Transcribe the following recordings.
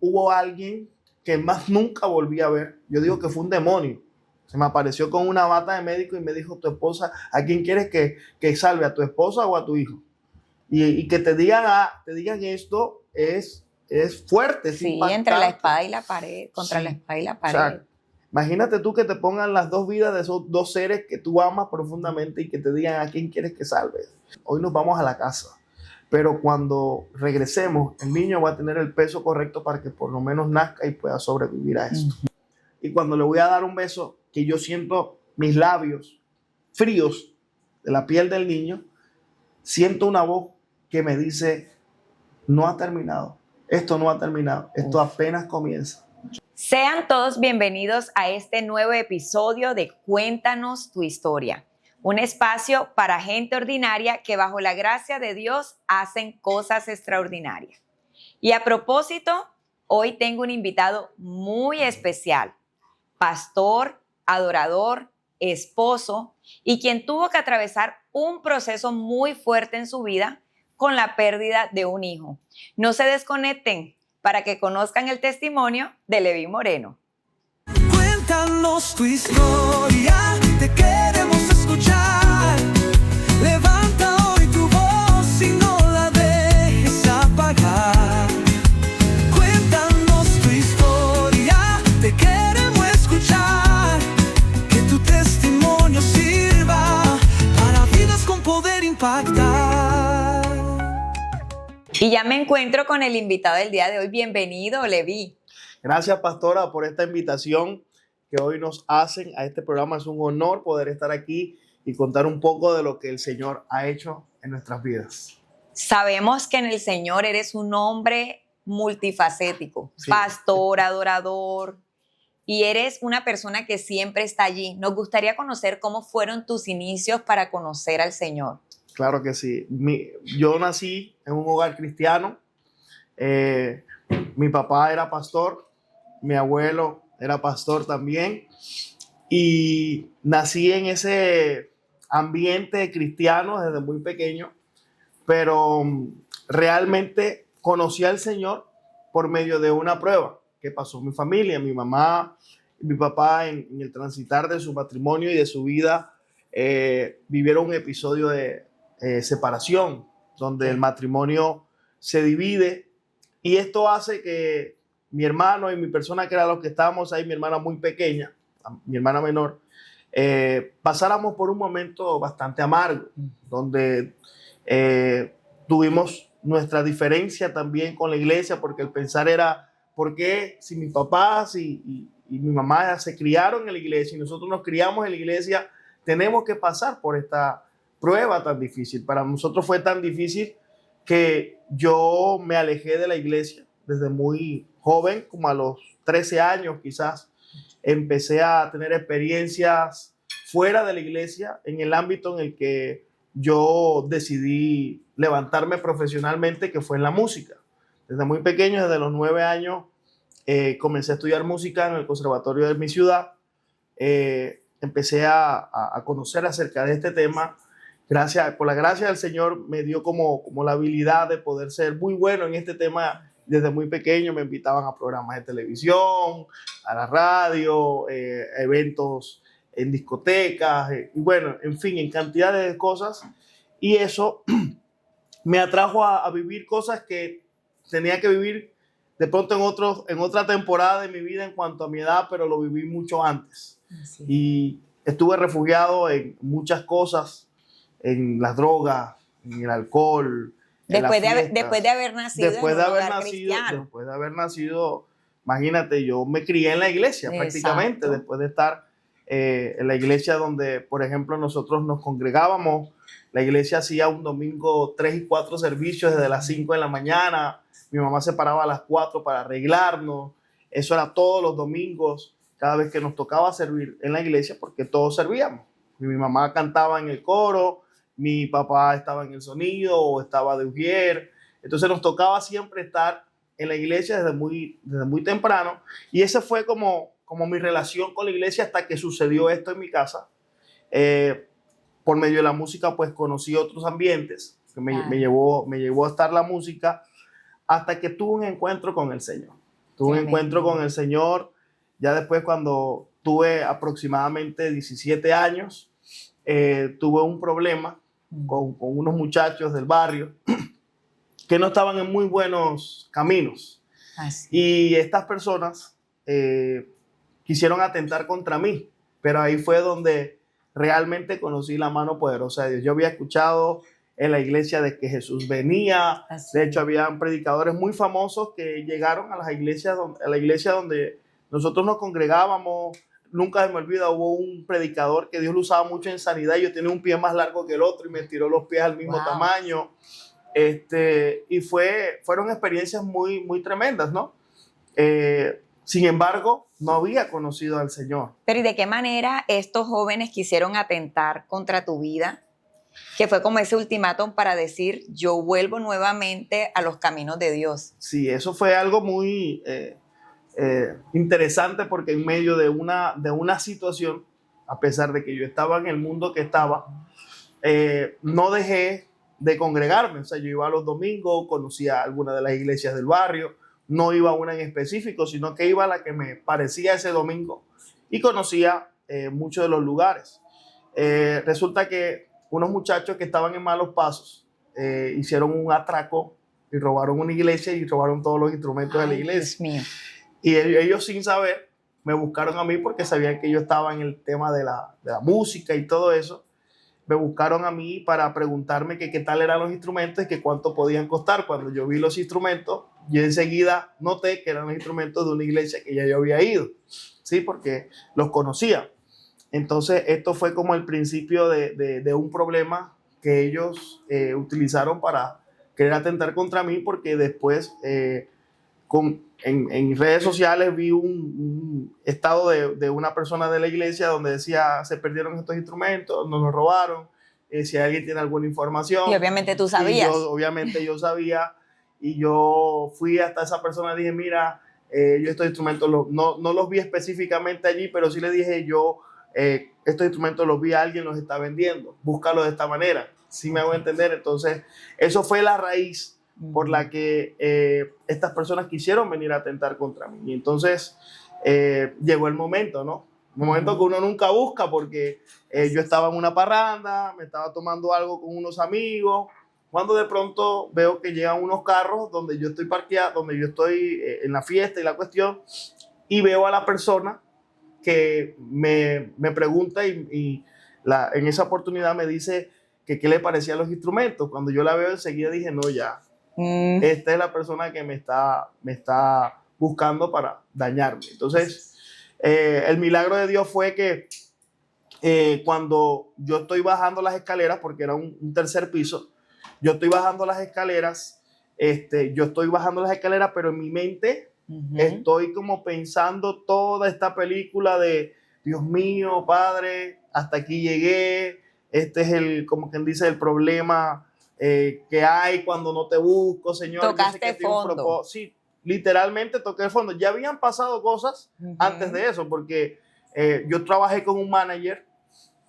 hubo alguien que más nunca volví a ver. Yo digo que fue un demonio. Se me apareció con una bata de médico y me dijo, tu esposa, ¿a quién quieres que salve? ¿A tu esposa o a tu hijo? Y que te digan esto es fuerte, es Sí, impactante. entre la espada y la pared, contra Sí. la espada y la O pared. sea, imagínate tú que te pongan las dos vidas de esos dos seres que tú amas profundamente y que te digan a quién quieres que salves. Hoy nos vamos a la casa, pero cuando regresemos, el niño va a tener el peso correcto para que por lo menos nazca y pueda sobrevivir a esto. Y cuando le voy a dar un beso, que yo siento mis labios fríos de la piel del niño, siento una voz que me dice, no ha terminado, esto no ha terminado, esto apenas comienza. Sean todos bienvenidos a este nuevo episodio de Cuéntanos tu historia, un espacio para gente ordinaria que bajo la gracia de Dios hacen cosas extraordinarias. Y a propósito, hoy tengo un invitado muy especial, pastor, adorador, esposo y quien tuvo que atravesar un proceso muy fuerte en su vida con la pérdida de un hijo. No se desconecten para que conozcan el testimonio de Levi Moreno. Cuéntanos tu historia, te queremos escuchar. Levanta hoy tu voz y no la dejes apagar. Cuéntanos tu historia, te queremos escuchar. Que tu testimonio sirva para vidas con poder impactar. Y ya me encuentro con el invitado del día de hoy. Bienvenido, Levi. Gracias, pastora, por esta invitación que hoy nos hacen a este programa. Es un honor poder estar aquí y contar un poco de lo que el Señor ha hecho en nuestras vidas. Sabemos que en el Señor eres un hombre multifacético, Sí. pastor, adorador, y eres una persona que siempre está allí. Nos gustaría conocer cómo fueron tus inicios para conocer al Señor. Claro que sí. Yo nací en un hogar cristiano. Mi papá era pastor, mi abuelo era pastor también. Y nací en ese ambiente cristiano desde muy pequeño, pero realmente conocí al Señor por medio de una prueba que pasó mi familia, mi mamá y mi papá en el transitar de su matrimonio y de su vida. Vivieron un episodio de separación, donde el matrimonio se divide, y esto hace que mi hermano y mi persona, que era los que estábamos ahí, mi hermana muy pequeña, mi hermana menor, pasáramos por un momento bastante amargo, donde tuvimos nuestra diferencia también con la iglesia, porque el pensar era, ¿por qué si mis papás y mi mamá se criaron en la iglesia y nosotros nos criamos en la iglesia, tenemos que pasar por esta prueba tan difícil? Para nosotros fue tan difícil que yo me alejé de la iglesia desde muy joven, como a los 13 años quizás. Empecé a tener experiencias fuera de la iglesia en el ámbito en el que yo decidí levantarme profesionalmente, que fue en la música. Desde muy pequeño, desde los 9 años, comencé a estudiar música en el conservatorio de mi ciudad. Empecé a conocer acerca de este tema. Por la gracia del Señor me dio como la habilidad de poder ser muy bueno en este tema. Desde muy pequeño me invitaban a programas de televisión, a la radio, eventos en discotecas, y bueno, en fin, en cantidad de cosas. Y eso me atrajo a vivir cosas que tenía que vivir de pronto en otra temporada de mi vida en cuanto a mi edad, pero lo viví mucho antes. Sí. Y estuve refugiado en muchas cosas, en las drogas, en el alcohol. Después de haber nacido en un hogar cristiano. Después de haber nacido, imagínate, yo me crié en la iglesia. Exacto. Prácticamente, después de estar en la iglesia donde, por ejemplo, nosotros nos congregábamos. La iglesia hacía un domingo 3 y 4 servicios desde las 5 de la mañana. Mi mamá se paraba a las 4 para arreglarnos. Eso era todos los domingos, cada vez que nos tocaba servir en la iglesia, porque todos servíamos. Mi mamá cantaba en el coro, mi papá estaba en el sonido o estaba de ujier. Entonces nos tocaba siempre estar en la iglesia desde muy temprano. Y esa fue como mi relación con la iglesia hasta que sucedió esto en mi casa. Por medio de la música, pues conocí otros ambientes que me llevó a estar la música, hasta que tuve un encuentro con el Señor. Tuve un Amén. encuentro con el Señor ya después cuando tuve aproximadamente 17 años. Tuve un problema con unos muchachos del barrio que no estaban en muy buenos caminos. Así. Y estas personas quisieron atentar contra mí, pero ahí fue donde realmente conocí la mano poderosa de Dios. Yo había escuchado en la iglesia de que Jesús venía. Así. De hecho, habían predicadores muy famosos que llegaron a la iglesia donde nosotros nos congregábamos. Nunca se me olvida, hubo un predicador que Dios lo usaba mucho en sanidad. Yo tenía un pie más largo que el otro y me tiró los pies al mismo Wow. tamaño. Y fueron experiencias muy, muy tremendas, ¿no? Sin embargo, no había conocido al Señor. Pero ¿y de qué manera estos jóvenes quisieron atentar contra tu vida? Que fue como ese ultimátum para decir, yo vuelvo nuevamente a los caminos de Dios. Sí, eso fue algo muy interesante porque en medio de una situación, a pesar de que yo estaba en el mundo que estaba, no dejé de congregarme. O sea, yo iba los domingos, conocía algunas de las iglesias del barrio, no iba a una en específico, sino que iba a la que me parecía ese domingo y conocía muchos de los lugares. Resulta que unos muchachos que estaban en malos pasos hicieron un atraco y robaron una iglesia y robaron todos los instrumentos de la Ay, iglesia. Dios mío. Y ellos sin saber me buscaron a mí porque sabían que yo estaba en el tema de la música y todo eso. Me buscaron a mí para preguntarme que qué tal eran los instrumentos y que cuánto podían costar. Cuando yo vi los instrumentos, yo enseguida noté que eran los instrumentos de una iglesia que ya yo había ido, ¿sí? Porque los conocía. Entonces, esto fue como el principio de un problema que ellos utilizaron para querer atentar contra mí, porque después en redes sociales vi un estado de una persona de la iglesia donde decía, se perdieron estos instrumentos, nos los robaron, si alguien tiene alguna información. Y obviamente tú sabías. Obviamente yo sabía, y yo fui hasta esa persona y dije, mira, yo estos instrumentos no los vi específicamente allí, pero sí le dije yo, estos instrumentos los vi a alguien, los está vendiendo, búscalo de esta manera, ¿sí me hago entender? Entonces, eso fue la raíz por la que estas personas quisieron venir a atentar contra mí. Y entonces llegó el momento, ¿no? Un momento que uno nunca busca, porque yo estaba en una parranda, me estaba tomando algo con unos amigos, cuando de pronto veo que llegan unos carros donde yo estoy parqueado, donde yo estoy en la fiesta y la cuestión, y veo a la persona que me pregunta y en esa oportunidad me dice que qué le parecían los instrumentos. Cuando yo la veo enseguida dije, no, ya, esta es la persona que me está buscando para dañarme. Entonces, el milagro de Dios fue que cuando yo estoy bajando las escaleras, porque era un tercer piso, yo estoy bajando las escaleras, pero en mi mente estoy como pensando toda esta película de, Dios mío, Padre, hasta aquí llegué, este es como quien dice, el problema que hay cuando no te busco, Señor. Tocaste fondo. Sí, literalmente toqué el fondo. Ya habían pasado cosas antes de eso, porque yo trabajé con un manager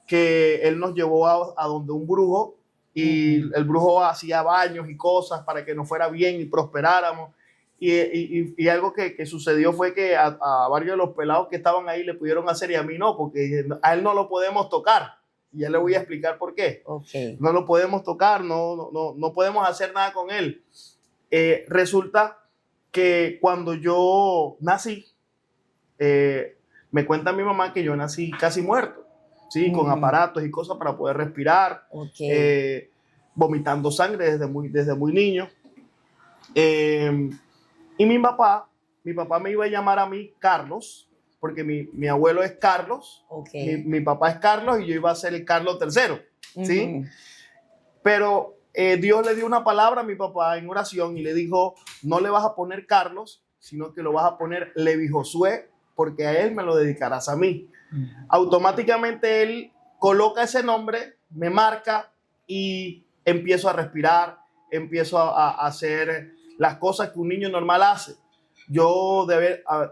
que él nos llevó a donde un brujo, y el brujo hacía baños y cosas para que nos fuera bien y prosperáramos. Y algo que sucedió fue que a varios de los pelados que estaban ahí le pudieron hacer y a mí no, porque a él no lo podemos tocar. Y ya le voy a explicar por qué. Okay. No lo podemos tocar, no podemos hacer nada con él. Resulta que cuando yo nací, me cuenta mi mamá que yo nací casi muerto, ¿sí? Con aparatos y cosas para poder respirar, Okay. vomitando sangre desde muy niño. Y mi papá me iba a llamar a mí Carlos, porque mi abuelo es Carlos, Okay. mi papá es Carlos y yo iba a ser el Carlos III, ¿sí? Pero Dios le dio una palabra a mi papá en oración y le dijo, no le vas a poner Carlos, sino que lo vas a poner Levi Josué, porque a él me lo dedicarás a mí. Automáticamente él coloca ese nombre, me marca y empiezo a respirar, empiezo a hacer las cosas que un niño normal hace. Yo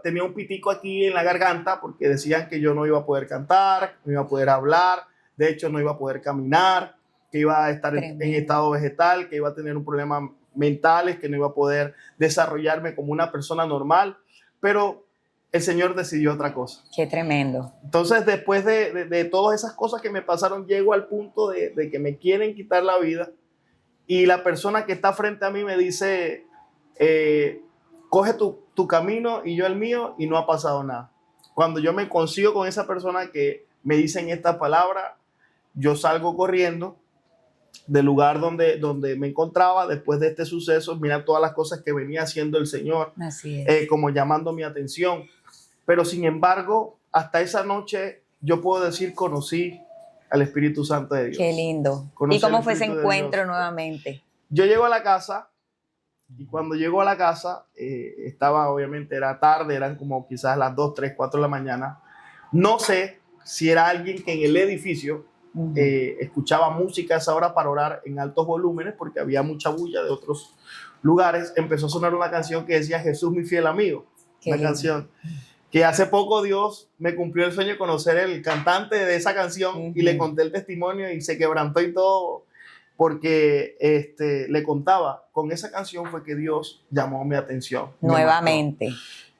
tenía un pitico aquí en la garganta porque decían que yo no iba a poder cantar, no iba a poder hablar, de hecho no iba a poder caminar, que iba a estar en estado vegetal, que iba a tener un problema mentales, que no iba a poder desarrollarme como una persona normal. pero el Señor decidió otra cosa. Qué tremendo. Entonces, después de todas esas cosas que me pasaron, llego al punto de que me quieren quitar la vida y la persona que está frente a mí me dice, coge tu camino y yo el mío, y no ha pasado nada. Cuando yo me consigo con esa persona que me dicen estas palabras, yo salgo corriendo del lugar donde me encontraba después de este suceso. Mira todas las cosas que venía haciendo el Señor, Así es. como llamando mi atención. Pero sin embargo, hasta esa noche, yo puedo decir, conocí al Espíritu Santo de Dios. Qué lindo. Conocí ¿Y cómo al fue ese Espíritu de encuentro Dios. nuevamente? Yo llego a la casa, y cuando llego a la casa, estaba, obviamente, era tarde, eran como quizás las 2, 3, 4 de la mañana. No sé si era alguien que en el edificio escuchaba música a esa hora para orar en altos volúmenes, porque había mucha bulla de otros lugares. Empezó a sonar una canción que decía Jesús, mi fiel amigo. Qué Una lindo. canción que hace poco Dios me cumplió el sueño de conocer el cantante de esa canción, y le conté el testimonio y se quebrantó y todo, porque le contaba, con esa canción fue que Dios llamó mi atención. Me marcó. Nuevamente.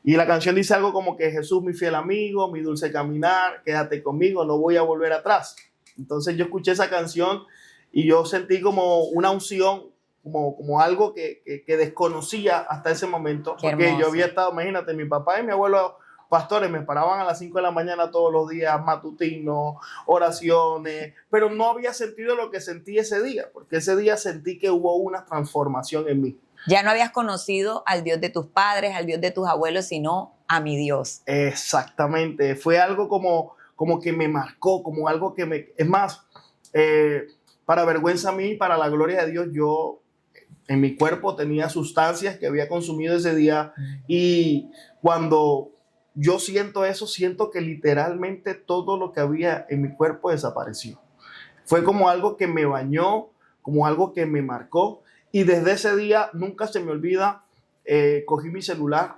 Y la canción dice algo como que Jesús, mi fiel amigo, mi dulce caminar, quédate conmigo, no voy a volver atrás. Entonces yo escuché esa canción y yo sentí como una unción, como algo que desconocía hasta ese momento. Qué Porque hermoso. yo había estado, imagínate, mi papá y mi abuelo pastores me paraban a las 5 de la mañana todos los días, matutinos, oraciones, pero no había sentido lo que sentí ese día, porque ese día sentí que hubo una transformación en mí. Ya no habías conocido al Dios de tus padres, al Dios de tus abuelos, sino a mi Dios. Exactamente, fue algo como que me marcó, como algo que me... Es más, para vergüenza mí, para la gloria de Dios, yo en mi cuerpo tenía sustancias que había consumido ese día, y cuando yo siento eso, siento que literalmente todo lo que había en mi cuerpo desapareció. Fue como algo que me bañó, como algo que me marcó, y desde ese día nunca se me olvida, cogí mi celular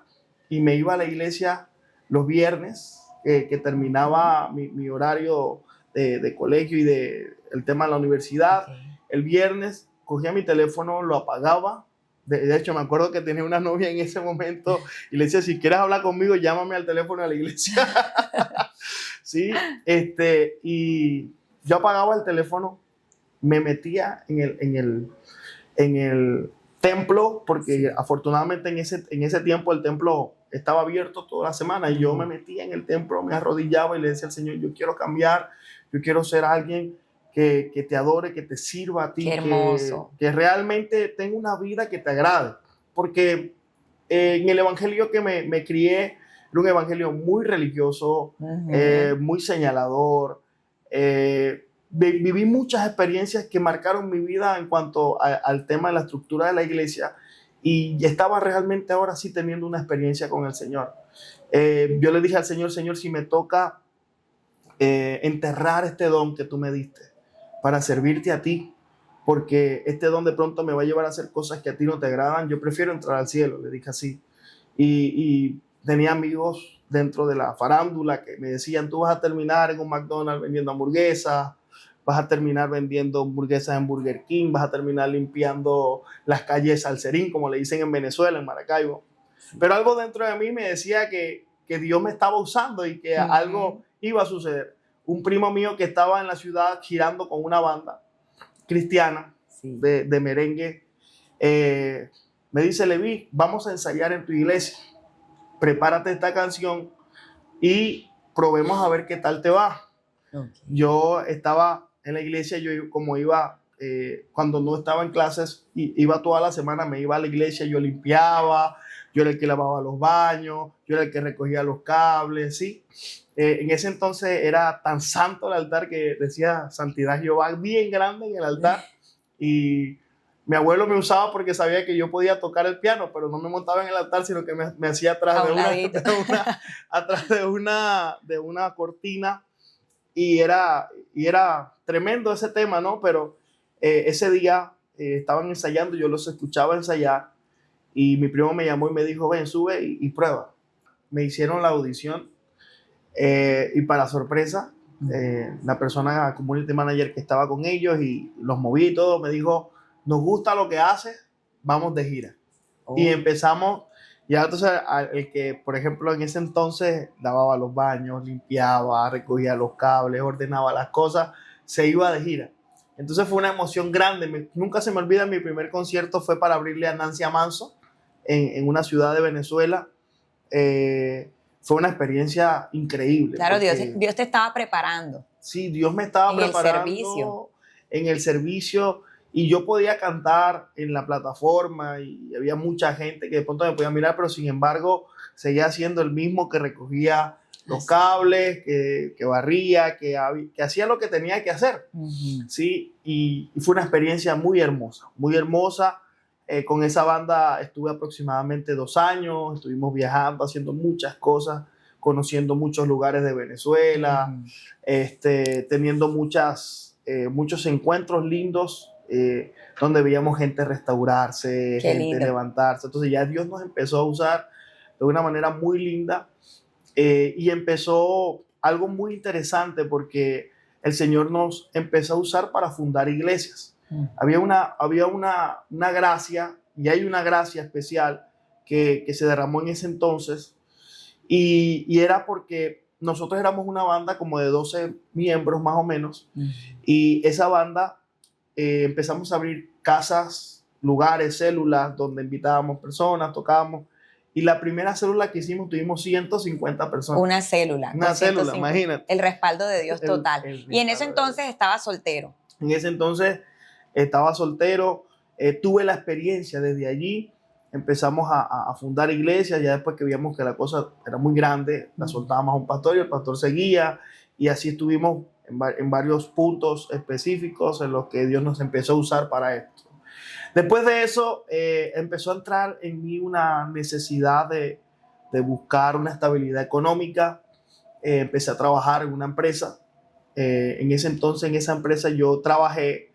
y me iba a la iglesia los viernes, que terminaba mi horario de colegio y el tema de la universidad. Okay. El viernes cogía mi teléfono, lo apagaba. De hecho, me acuerdo que tenía una novia en ese momento y le decía, si quieres hablar conmigo, llámame al teléfono de la iglesia. Sí, y yo apagaba el teléfono, me metía en el templo, porque afortunadamente en ese tiempo el templo estaba abierto toda la semana, y yo me metía en el templo, me arrodillaba y le decía al Señor, yo quiero cambiar, yo quiero ser alguien que te adore, que te sirva a ti, Qué hermoso. que realmente tenga una vida que te agrade. Porque en el evangelio que me crié, era un evangelio muy religioso, muy señalador. Viví muchas experiencias que marcaron mi vida en cuanto al tema de la estructura de la iglesia, y estaba realmente ahora sí teniendo una experiencia con el Señor. Yo le dije al Señor, Señor, si me toca enterrar este don que tú me diste para servirte a ti, porque este don de pronto me va a llevar a hacer cosas que a ti no te agradan, yo prefiero entrar al cielo, le dije así. Y tenía amigos dentro de la farándula que me decían, tú vas a terminar en un McDonald's vendiendo hamburguesas, vas a terminar vendiendo hamburguesas en Burger King, vas a terminar limpiando las calles Salserín, como le dicen en Venezuela, en Maracaibo. Pero algo dentro de mí me decía que Dios me estaba usando y que algo iba a suceder. Un primo mío que estaba en la ciudad girando con una banda cristiana de merengue, me dice, Leví, vamos a ensayar en tu iglesia, prepárate esta canción y probemos a ver qué tal te va. Okay. Yo estaba en la iglesia, yo como iba, cuando no estaba en clases, iba toda la semana, me iba a la iglesia, yo limpiaba, yo era el que lavaba los baños, yo era el que recogía los cables, ¿sí? En ese entonces era tan santo el altar que decía Santidad Jehová, bien grande en el altar, y mi abuelo me usaba porque sabía que yo podía tocar el piano, pero no me montaba en el altar, sino que me hacía atrás de una cortina, y era tremendo ese tema, ¿no? Pero ese día estaban ensayando, yo los escuchaba ensayar, y mi primo me llamó y me dijo, ven, sube y prueba. Me hicieron la audición, y para sorpresa, la persona, community manager que estaba con ellos y los moví y todo, me dijo, nos gusta lo que haces, vamos de gira. Y empezamos Ya entonces el que, por ejemplo, en ese entonces lavaba los baños, limpiaba, recogía los cables, ordenaba las cosas, se iba de gira. Entonces fue una emoción grande. Nunca se me olvida, mi primer concierto fue para abrirle a Nancy Amanzo en una ciudad de Venezuela. Fue una experiencia increíble. Claro, Dios te estaba preparando. Sí, Dios me estaba preparando en el servicio y yo podía cantar en la plataforma y había mucha gente que de pronto me podía mirar, pero sin embargo seguía siendo el mismo que recogía los cables, que barría, que hacía lo que tenía que hacer. ¿Sí? Y fue una experiencia muy hermosa, muy hermosa. Con esa banda estuve aproximadamente 2 años, estuvimos viajando, haciendo muchas cosas, conociendo muchos lugares de Venezuela, teniendo muchos encuentros lindos donde veíamos gente restaurarse, gente levantarse. Entonces ya Dios nos empezó a usar de una manera muy linda y empezó algo muy interesante porque el Señor nos empezó a usar para fundar iglesias. Había una gracia, y hay una gracia especial que se derramó en ese entonces, y era porque nosotros éramos una banda como de 12 miembros más o menos, y esa banda empezamos a abrir casas, lugares, células, donde invitábamos personas, tocábamos, y la primera célula que hicimos tuvimos 150 personas. Una célula, imagínate. El respaldo de Dios total. Y en ese entonces estaba soltero. En ese entonces estaba soltero, tuve la experiencia desde allí, empezamos a fundar iglesias, ya después que vimos que la cosa era muy grande, la soltábamos a un pastor y el pastor seguía, y así estuvimos en varios puntos específicos en los que Dios nos empezó a usar para esto. Después de eso, empezó a entrar en mí una necesidad de buscar una estabilidad económica. Empecé a trabajar en una empresa. En ese entonces, en esa empresa yo trabajé,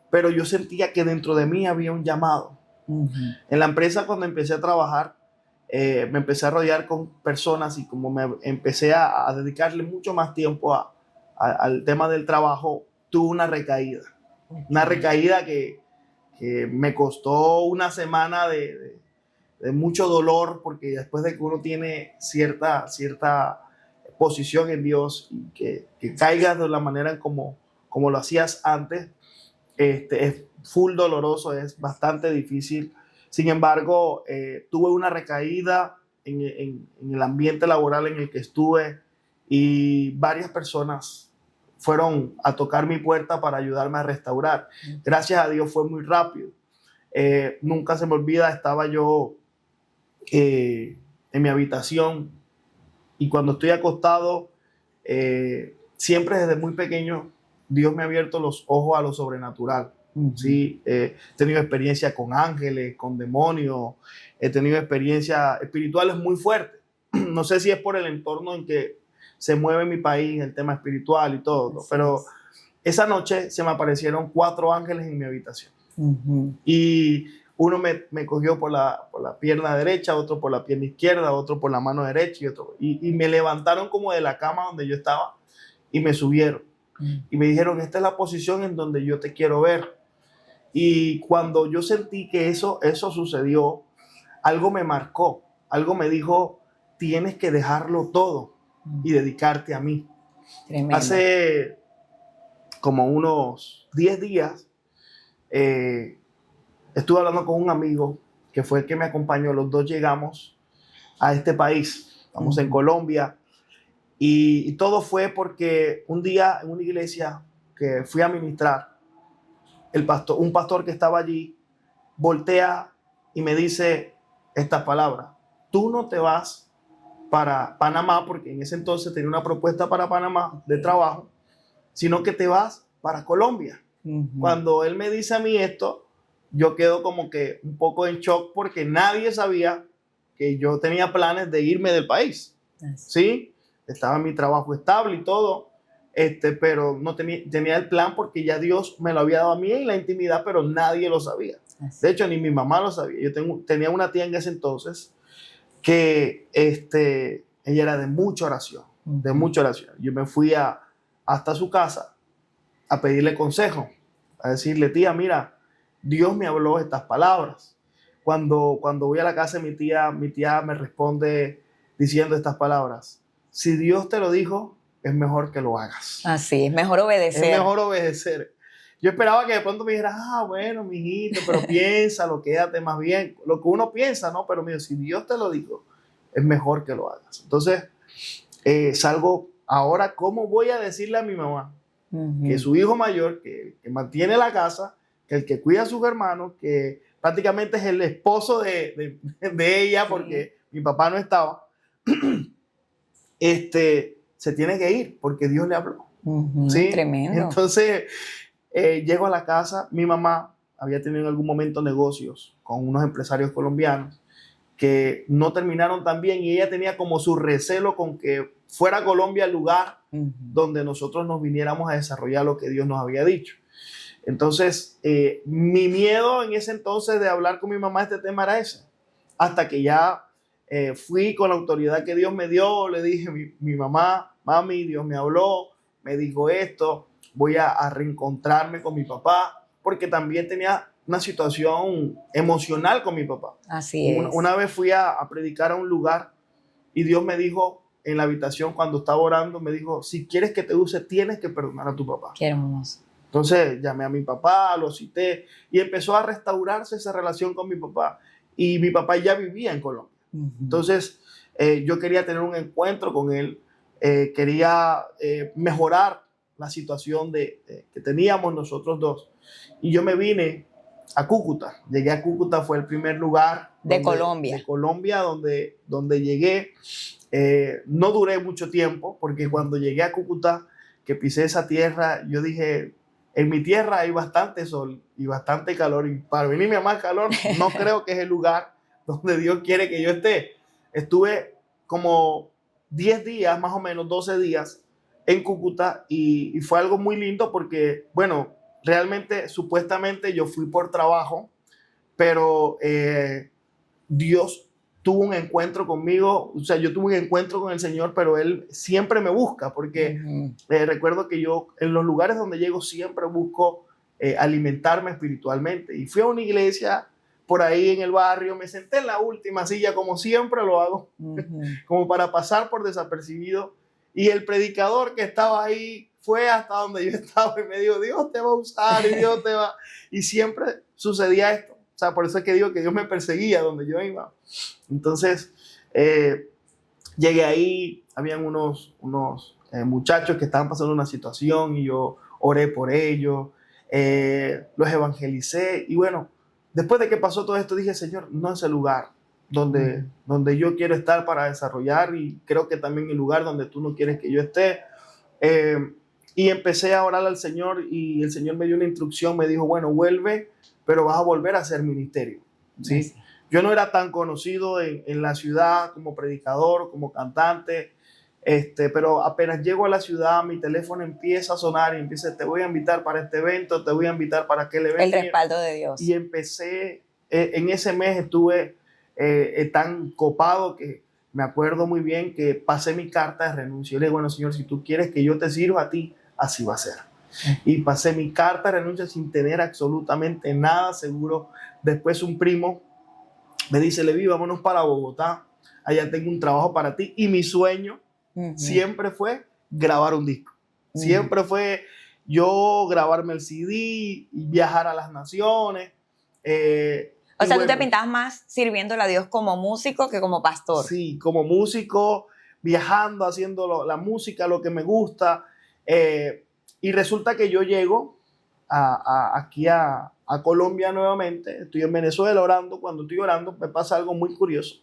pero yo sentía que dentro de mí había un llamado. En la empresa, cuando empecé a trabajar, me empecé a rodear con personas y como me empecé a dedicarle mucho más tiempo al tema del trabajo, tuve una recaída. Una recaída que me costó una semana de mucho dolor, porque después de que uno tiene cierta posición en Dios y que caigas de la manera como lo hacías antes, es full doloroso, es bastante difícil. Sin embargo, tuve una recaída en el ambiente laboral en el que estuve y varias personas fueron a tocar mi puerta para ayudarme a restaurar. Gracias a Dios fue muy rápido. Nunca se me olvida, estaba yo en mi habitación y cuando estoy acostado, siempre desde muy pequeño, Dios me ha abierto los ojos a lo sobrenatural. ¿Sí? He tenido experiencia con ángeles, con demonios, he tenido experiencias espirituales muy fuertes. No sé si es por el entorno en que se mueve mi país, el tema espiritual y todo, ¿no? Pero esa noche se me aparecieron 4 ángeles en mi habitación. Y uno me cogió por la pierna derecha, otro por la pierna izquierda, otro por la mano derecha y me levantaron como de la cama donde yo estaba y me subieron. Y me dijeron, esta es la posición en donde yo te quiero ver. Y cuando yo sentí que eso sucedió, algo me marcó, algo me dijo, tienes que dejarlo todo y dedicarte a mí. Tremendo. Hace como unos 10 días estuve hablando con un amigo que fue el que me acompañó. Los dos llegamos a este país, estamos en Colombia, y todo fue porque un día en una iglesia que fui a ministrar, un pastor que estaba allí voltea y me dice estas palabras: tú no te vas para Panamá, porque en ese entonces tenía una propuesta para Panamá de trabajo, sino que te vas para Colombia. Cuando él me dice a mí esto, yo quedo como que un poco en shock porque nadie sabía que yo tenía planes de irme del país. ¿Sí? Estaba en mi trabajo estable y todo, pero no tenía el plan porque ya Dios me lo había dado a mí en la intimidad, pero nadie lo sabía. De hecho, ni mi mamá lo sabía. Yo tenía una tía en ese entonces que ella era de mucha oración, de mucha oración. Yo me fui hasta su casa a pedirle consejo, a decirle, tía, mira, Dios me habló estas palabras. cuando voy a la casa de mi tía me responde diciendo estas palabras: si Dios te lo dijo, es mejor que lo hagas. Así, es mejor obedecer. Es mejor obedecer. Yo esperaba que de pronto me dijera, bueno, mijito, pero piénsalo, quédate más bien. Lo que uno piensa, ¿no? Pero mira, si Dios te lo dijo, es mejor que lo hagas. Entonces, salgo ahora, ¿cómo voy a decirle a mi mamá que su hijo mayor, que mantiene la casa, que el que cuida a sus hermanos, que prácticamente es el esposo de ella, porque mi papá no estaba, se tiene que ir porque Dios le habló? ¿Sí? Tremendo. Entonces, llego a la casa. Mi mamá había tenido en algún momento negocios con unos empresarios colombianos que no terminaron tan bien, y ella tenía como su recelo con que fuera Colombia el lugar donde nosotros nos viniéramos a desarrollar lo que Dios nos había dicho. Entonces, mi miedo en ese entonces de hablar con mi mamá este tema era ese. Hasta que ya fui con la autoridad que Dios me dio, le dije, mi mamá, mami, Dios me habló, me dijo esto, voy a reencontrarme con mi papá, porque también tenía una situación emocional con mi papá. Así es. Una vez fui a predicar a un lugar y Dios me dijo en la habitación cuando estaba orando, me dijo, si quieres que te use, tienes que perdonar a tu papá. Qué hermoso. Entonces llamé a mi papá, lo cité y empezó a restaurarse esa relación con mi papá. Y mi papá ya vivía en Colombia. Entonces yo quería tener un encuentro con él, quería mejorar la situación que teníamos nosotros dos. Y yo me vine a Cúcuta. Llegué a Cúcuta, fue el primer lugar de Colombia donde llegué. No duré mucho tiempo, porque cuando llegué a Cúcuta, que pisé esa tierra, yo dije, en mi tierra hay bastante sol y bastante calor, y para venirme a más calor no creo que es el lugar donde Dios quiere que yo esté. Estuve como 10 días, más o menos 12 días en Cúcuta, y fue algo muy lindo porque, bueno, realmente, supuestamente yo fui por trabajo, pero Dios tuvo un encuentro conmigo. O sea, yo tuve un encuentro con el Señor, pero Él siempre me busca, porque recuerdo que yo en los lugares donde llego siempre busco alimentarme espiritualmente. Y fui a una iglesia por ahí en el barrio, me senté en la última silla, como siempre lo hago, como para pasar por desapercibido. Y el predicador que estaba ahí fue hasta donde yo estaba y me dijo, Dios te va a usar y Dios te va... Y siempre sucedía esto. O sea, por eso es que digo que Dios me perseguía donde yo iba. Entonces, llegué ahí, habían unos muchachos que estaban pasando una situación y yo oré por ellos, los evangelicé. Y bueno, después de que pasó todo esto, dije, Señor, no es el lugar donde yo quiero estar para desarrollar, y creo que también el lugar donde tú no quieres que yo esté. Y empecé a orar al Señor, y el Señor me dio una instrucción, me dijo, bueno, vuelve, pero vas a volver a hacer ministerio. ¿Sí? Sí. Yo no era tan conocido en la ciudad como predicador, como cantante, pero apenas llego a la ciudad, mi teléfono empieza a sonar y empieza, te voy a invitar para este evento, te voy a invitar para aquel evento. El respaldo de Dios. Y empecé, en ese mes estuve tan copado que me acuerdo muy bien que pasé mi carta de renuncia. Y le dije, bueno, Señor, si tú quieres que yo te sirva a ti, así va a ser. Y pasé mi carta de renuncia sin tener absolutamente nada seguro. Después un primo me dice, Levi, vámonos para Bogotá, allá tengo un trabajo para ti. Y mi sueño siempre fue grabar un disco. Siempre fue yo grabarme el CD y viajar a las naciones. O sea, bueno, tú te pintabas más sirviéndole a Dios como músico que como pastor. Sí, como músico, viajando, haciendo la música, lo que me gusta. Y resulta que yo llego aquí a Colombia nuevamente. Estoy en Venezuela orando. Cuando estoy orando me pasa algo muy curioso.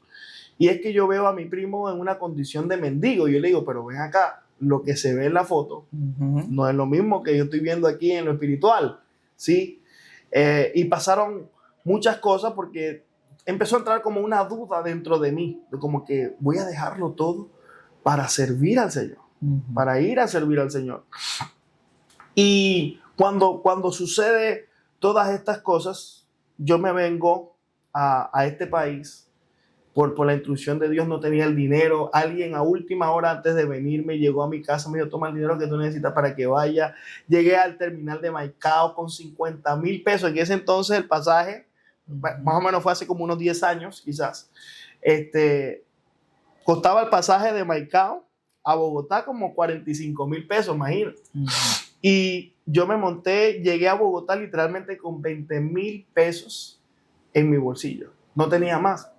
Y es que yo veo a mi primo en una condición de mendigo. Y yo le digo, pero ven acá, lo que se ve en la foto no es lo mismo que yo estoy viendo aquí en lo espiritual. ¿Sí? Y pasaron muchas cosas, porque empezó a entrar como una duda dentro de mí, de como que voy a dejarlo todo para servir al Señor, para ir a servir al Señor. Y cuando sucede todas estas cosas, yo me vengo a este país por la instrucción de Dios. No tenía el dinero. Alguien a última hora antes de venirme llegó a mi casa, me dijo, toma el dinero que tú necesitas para que vaya. Llegué al terminal de Maicao con 50,000 pesos. En ese entonces el pasaje más o menos fue hace como unos 10 años quizás, costaba el pasaje de Maicao a Bogotá como 45,000 pesos, imagínate. Y yo me monté, llegué a Bogotá literalmente con 20,000 pesos en mi bolsillo. No tenía más.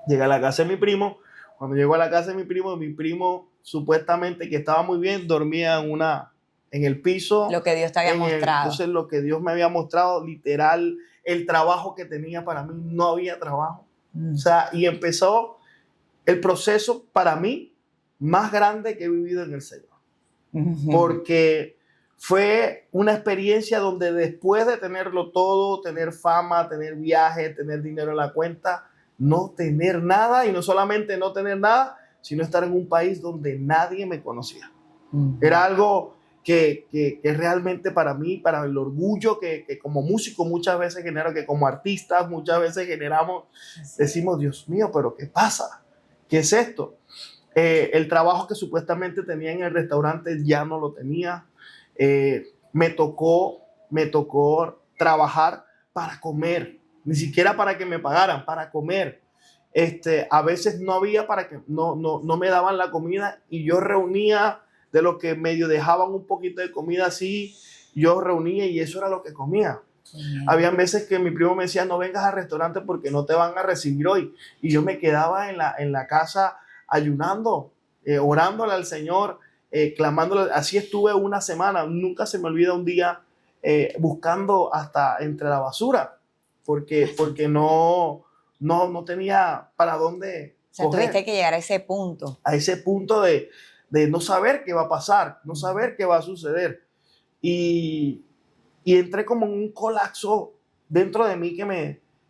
Llegué a la casa de mi primo. Cuando llegó a la casa de mi primo supuestamente que estaba muy bien, dormía en el piso. Lo que Dios te había mostrado. Entonces lo que Dios me había mostrado, literal, el trabajo que tenía para mí, no había trabajo. O sea, y empezó el proceso para mí más grande que he vivido en el Señor. Porque fue una experiencia donde después de tenerlo todo, tener fama, tener viaje, tener dinero en la cuenta, no tener nada, y no solamente no tener nada, sino estar en un país donde nadie me conocía. Era algo que realmente para mí, para el orgullo que como músico muchas veces genero, que como artistas muchas veces generamos, decimos, Dios mío, pero ¿qué pasa? ¿Qué es esto? El trabajo que supuestamente tenía en el restaurante ya no lo tenía. Me tocó trabajar para comer, ni siquiera para que me pagaran, para comer. A veces no había no me daban la comida, y yo reunía de lo que medio dejaban un poquito de comida así, yo reunía y eso era lo que comía. Habían veces que mi primo me decía, no vengas al restaurante porque no te van a recibir hoy, y yo me quedaba en la casa ayunando, orándole al Señor, clamándole. Así estuve una semana. Nunca se me olvida un día buscando hasta entre la basura porque no tenía para dónde o sea, coger. tuviste que llegar a ese punto. A ese punto de no saber qué va a pasar, no saber qué va a suceder. Y entré como en un colapso dentro de mí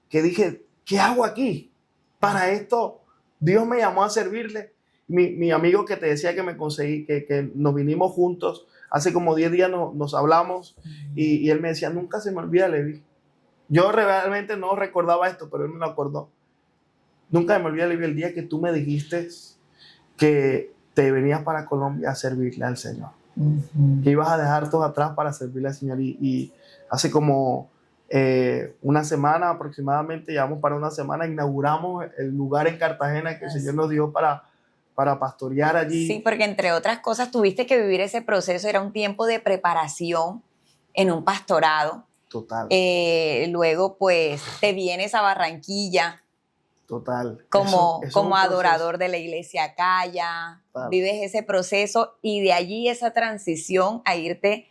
que dije, ¿qué hago aquí? Para esto Dios me llamó a servirle. Mi amigo que te decía que me conseguí, que nos vinimos juntos, hace como 10 días nos hablamos, y él me decía, nunca se me olvida, Levi. Yo realmente no recordaba esto, pero él me lo acordó. Nunca me olvida, Levi, el día que tú me dijiste que te venías para Colombia a servirle al Señor. Que ibas a dejar todo atrás para servirle al Señor. Y hace como una semana aproximadamente, llevamos para una semana, inauguramos el lugar en Cartagena que el Señor nos dio para pastorear allí. Sí, porque entre otras cosas tuviste que vivir ese proceso, era un tiempo de preparación en un pastorado. Total. Luego pues te vienes a Barranquilla. Total. Como adorador de la iglesia Calla, vives ese proceso, y de allí esa transición a irte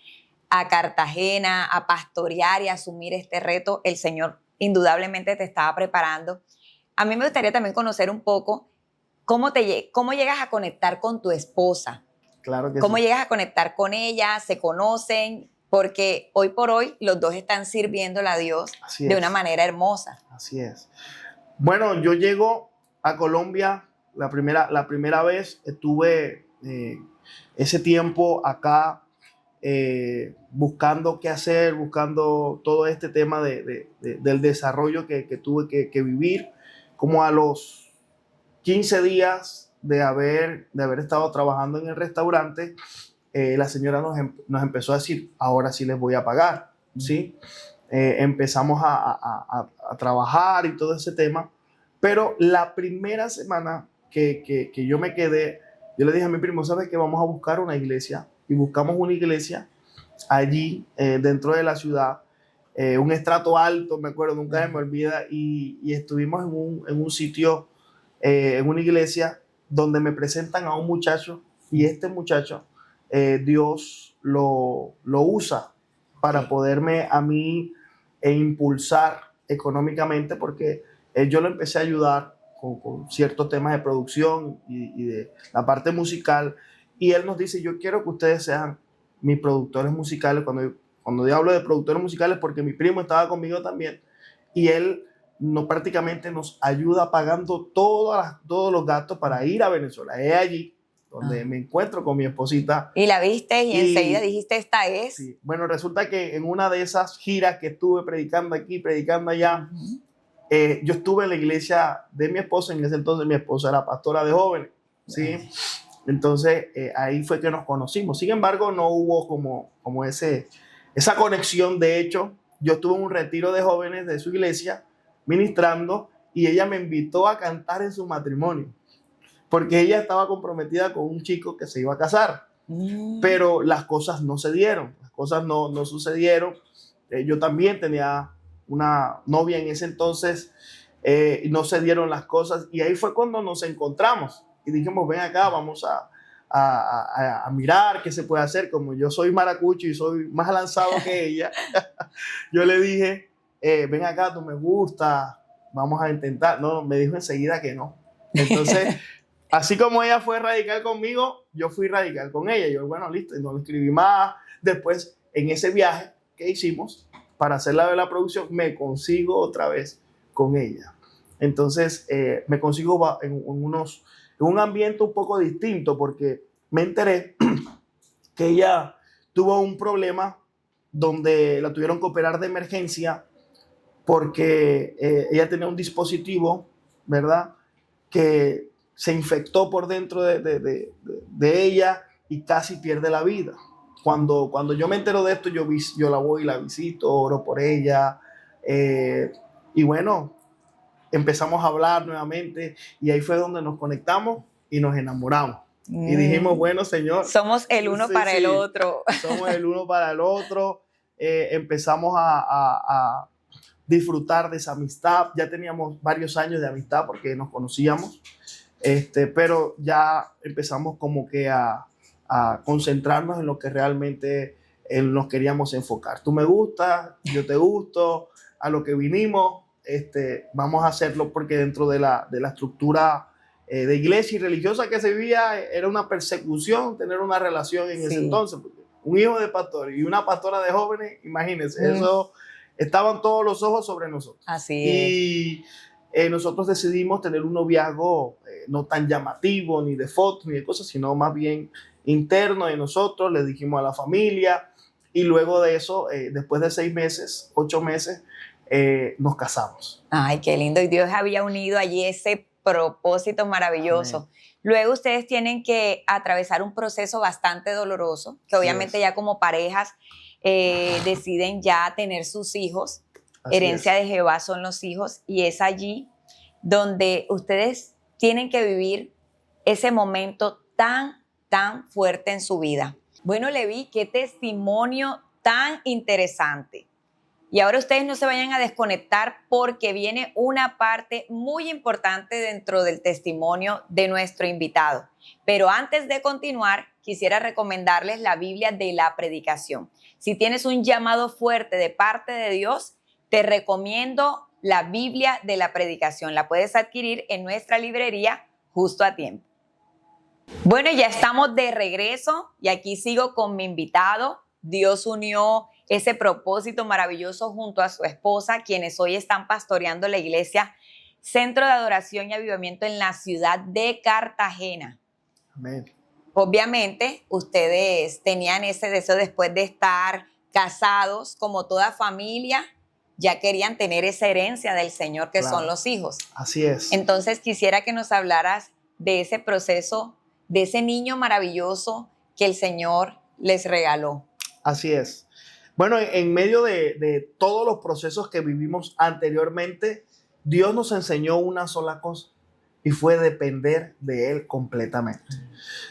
a Cartagena, a pastorear y a asumir este reto, el Señor indudablemente te estaba preparando. A mí me gustaría también conocer un poco cómo llegas a conectar con tu esposa. Claro que ¿Cómo sí. llegas a conectar con ella? ¿Se conocen? Porque hoy por hoy los dos están sirviéndole a Dios de una manera hermosa. Así es. Bueno, yo llego a Colombia la primera vez, estuve ese tiempo acá buscando qué hacer, buscando todo este tema del desarrollo que tuve que vivir. Como a los 15 días de haber estado trabajando en el restaurante, la señora nos empezó a decir, ahora sí les voy a pagar, ¿sí? Empezamos a trabajar y todo ese tema, pero la primera semana que yo me quedé, yo le dije a mi primo, ¿sabes qué? Vamos a buscar una iglesia, y buscamos una iglesia allí dentro de la ciudad, un estrato alto, me acuerdo, nunca me olvida, y estuvimos en un sitio, en una iglesia donde me presentan a un muchacho, y este muchacho Dios lo usa para poderme a mí impulsar económicamente, porque yo lo empecé a ayudar con ciertos temas de producción y de la parte musical, y él nos dice, yo quiero que ustedes sean mis productores musicales. Cuando yo hablo de productores musicales, porque mi primo estaba conmigo también, y él prácticamente nos ayuda pagando todos los gastos para ir a Venezuela. Es allí donde me encuentro con mi esposita. Y la viste y enseguida dijiste, esta es. Sí. Bueno, resulta que en una de esas giras que estuve predicando aquí, predicando allá, yo estuve en la iglesia de mi esposa. En ese entonces mi esposa era pastora de jóvenes, ¿sí? Entonces ahí fue que nos conocimos. Sin embargo, no hubo como esa conexión. De hecho, yo estuve en un retiro de jóvenes de su iglesia, ministrando y ella me invitó a cantar en su matrimonio, porque ella estaba comprometida con un chico que se iba a casar, pero las cosas no se dieron, las cosas no sucedieron. Yo también tenía una novia en ese entonces, no se dieron las cosas y ahí fue cuando nos encontramos y dijimos, ven acá, vamos a mirar qué se puede hacer. Como yo soy maracucho y soy más lanzado que ella, yo le dije, ven acá, tú me gustas, vamos a intentar. No, me dijo enseguida que no. Entonces, así como ella fue radical conmigo, yo fui radical con ella. Yo, bueno, listo, y no le escribí más. Después, en ese viaje que hicimos para hacer la producción, me consigo otra vez con ella. Entonces, me consigo en un ambiente un poco distinto, porque me enteré que ella tuvo un problema donde la tuvieron que operar de emergencia porque ella tenía un dispositivo, ¿verdad?, que se infectó por dentro de ella y casi pierde la vida. Cuando yo me entero de esto, yo la voy y la visito, oro por ella, y bueno, empezamos a hablar nuevamente y ahí fue donde nos conectamos y nos enamoramos. Y dijimos, bueno, Señor, somos el uno para el otro. Somos el uno para el otro. Empezamos a disfrutar de esa amistad. Ya teníamos varios años de amistad porque nos conocíamos, pero ya empezamos como que a concentrarnos en lo que realmente nos queríamos enfocar. Tú me gustas, yo te gusto, a lo que vinimos, vamos a hacerlo, porque dentro de la estructura de iglesia y religiosa que se vivía, era una persecución tener una relación en ese entonces. Un hijo de pastor y una pastora de jóvenes, imagínense, eso, estaban todos los ojos sobre nosotros. Así es. Y nosotros decidimos tener un noviazgo no tan llamativo, ni de fotos, ni de cosas, sino más bien interno de nosotros. Le dijimos a la familia y luego de eso, después de 6 meses, 8 meses, nos casamos. Ay, qué lindo. Y Dios había unido allí ese propósito maravilloso. Amén. Luego ustedes tienen que atravesar un proceso bastante doloroso, que obviamente ya como parejas deciden ya tener sus hijos. Así herencia de Jehová son los hijos, y es allí donde ustedes tienen que vivir ese momento tan fuerte en su vida. Bueno, Leví, qué testimonio tan interesante. Y ahora ustedes no se vayan a desconectar, porque viene una parte muy importante dentro del testimonio de nuestro invitado. Pero antes de continuar, quisiera recomendarles la Biblia de la Predicación. Si tienes un llamado fuerte de parte de Dios, te recomiendo la Biblia de la Predicación. La puedes adquirir en nuestra librería justo a tiempo. Bueno, ya estamos de regreso y aquí sigo con mi invitado. Dios unió ese propósito maravilloso junto a su esposa, quienes hoy están pastoreando la iglesia Centro de Adoración y Avivamiento en la ciudad de Cartagena. Amén. Obviamente, ustedes tenían ese deseo después de estar casados, como toda familia, ya querían tener esa herencia del Señor que son los hijos. Así es. Entonces, quisiera que nos hablaras de ese proceso, de ese niño maravilloso que el Señor les regaló. Así es. Bueno, en medio de todos los procesos que vivimos anteriormente, Dios nos enseñó una sola cosa, y fue depender de Él completamente.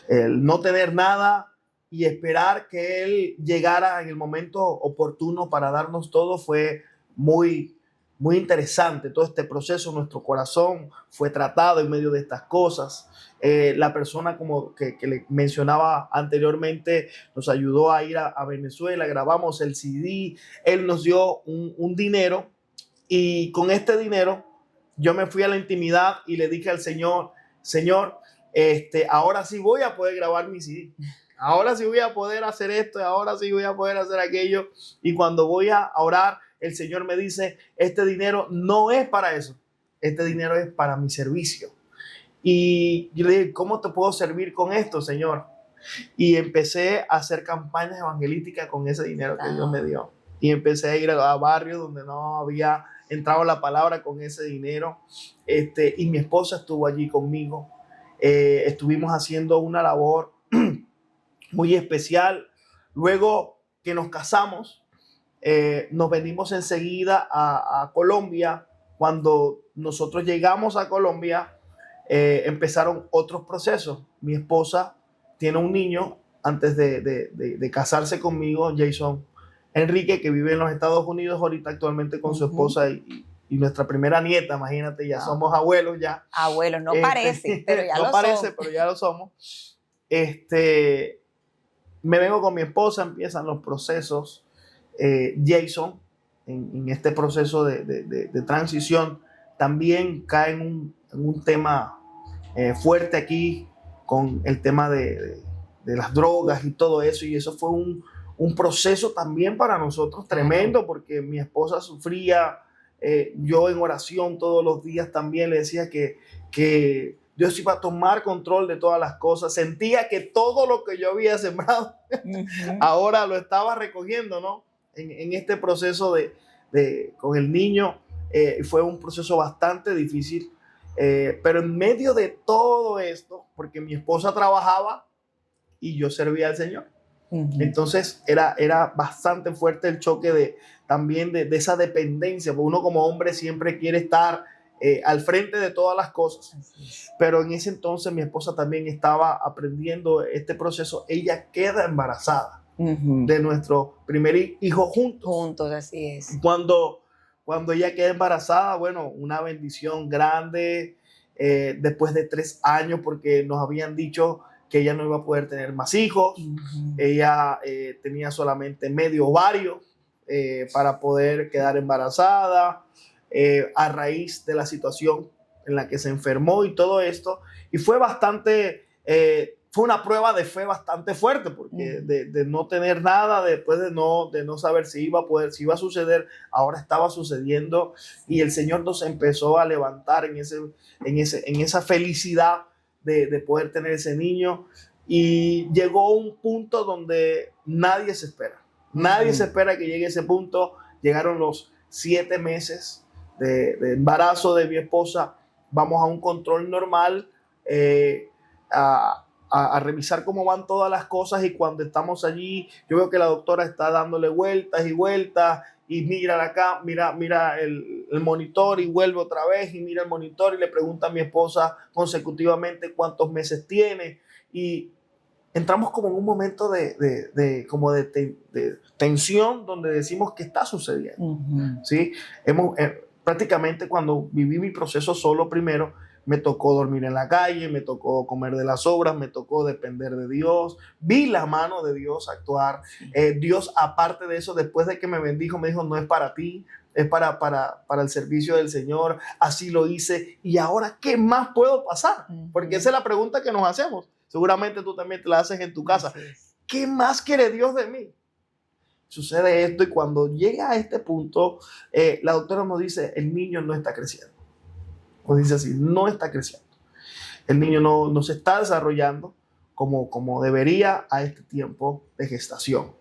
El no tener nada y esperar que Él llegara en el momento oportuno para darnos todo fue muy interesante. Todo este proceso, nuestro corazón fue tratado en medio de estas cosas. La persona como que le mencionaba anteriormente nos ayudó a ir a Venezuela, grabamos el CD, él nos dio un dinero, y con este dinero yo me fui a la intimidad y le dije al Señor, ahora sí voy a poder grabar mi CD, ahora sí voy a poder hacer esto, ahora sí voy a poder hacer aquello. Y cuando voy a orar, el Señor me dice, este dinero no es para eso, este dinero es para mi servicio. Y yo le dije, ¿cómo te puedo servir con esto, Señor? Y empecé a hacer campañas evangelísticas con ese dinero que Dios me dio. Y empecé a ir a barrios donde no había entrado la palabra con ese dinero. Y mi esposa estuvo allí conmigo. Estuvimos haciendo una labor muy especial. Luego que nos casamos, nos venimos enseguida a Colombia. cuando nosotros llegamos a Colombia, empezaron otros procesos. Mi esposa tiene un niño antes de casarse conmigo, Jason Enrique, que vive en los Estados Unidos ahorita actualmente con su esposa y nuestra primera nieta, imagínate, ya somos abuelos ya. Abuelos, no parece, pero ya no lo parece, son. pero ya lo somos. Me vengo con mi esposa, empiezan los procesos. Jason, en este proceso de transición, también cae en un tema fuerte aquí con el tema de las drogas y todo eso, y eso fue un proceso también para nosotros tremendo, porque mi esposa sufría, yo en oración todos los días también le decía que Dios iba a tomar control de todas las cosas, sentía que todo lo que yo había sembrado ahora lo estaba recogiendo, ¿no? En este proceso con el niño, fue un proceso bastante difícil, pero en medio de todo esto, porque mi esposa trabajaba y yo servía al Señor, entonces era bastante fuerte el choque también de esa dependencia, porque uno como hombre siempre quiere estar al frente de todas las cosas, pero en ese entonces mi esposa también estaba aprendiendo este proceso. Ella queda embarazada de nuestro primer hijo juntos, así es. Cuando ella queda embarazada, bueno, una bendición grande, después de 3 años, porque nos habían dicho que ella no iba a poder tener más hijos. Ella tenía solamente medio ovario para poder quedar embarazada, a raíz de la situación en la que se enfermó y todo esto. Y fue fue una prueba de fe bastante fuerte, porque de no tener nada, después de no saber si iba a suceder, ahora estaba sucediendo, y el Señor nos empezó a levantar en esa felicidad de poder tener ese niño, y llegó un punto donde nadie se espera. Nadie se espera que llegue ese punto. Llegaron los 7 meses de embarazo de mi esposa. Vamos a un control normal, a revisar cómo van todas las cosas, y cuando estamos allí, yo veo que la doctora está dándole vueltas y vueltas, y mira acá, mira el monitor, y vuelve otra vez y mira el monitor, y le pregunta a mi esposa consecutivamente cuántos meses tiene, y entramos como en un momento de tensión, donde decimos qué está sucediendo. ¿Sí? Prácticamente cuando viví mi proceso solo primero, me tocó dormir en la calle, me tocó comer de las sobras, me tocó depender de Dios. Vi la mano de Dios actuar. Dios, aparte de eso, después de que me bendijo, me dijo, no es para ti, es para el servicio del Señor. Así lo hice. Y ahora, ¿qué más puedo pasar? Porque esa es la pregunta que nos hacemos. Seguramente tú también te la haces en tu casa. ¿Qué más quiere Dios de mí? Sucede esto, y cuando llega a este punto, la doctora nos dice, el niño no está creciendo. Nos dice así, no está creciendo. El niño no se está desarrollando como debería a este tiempo de gestación.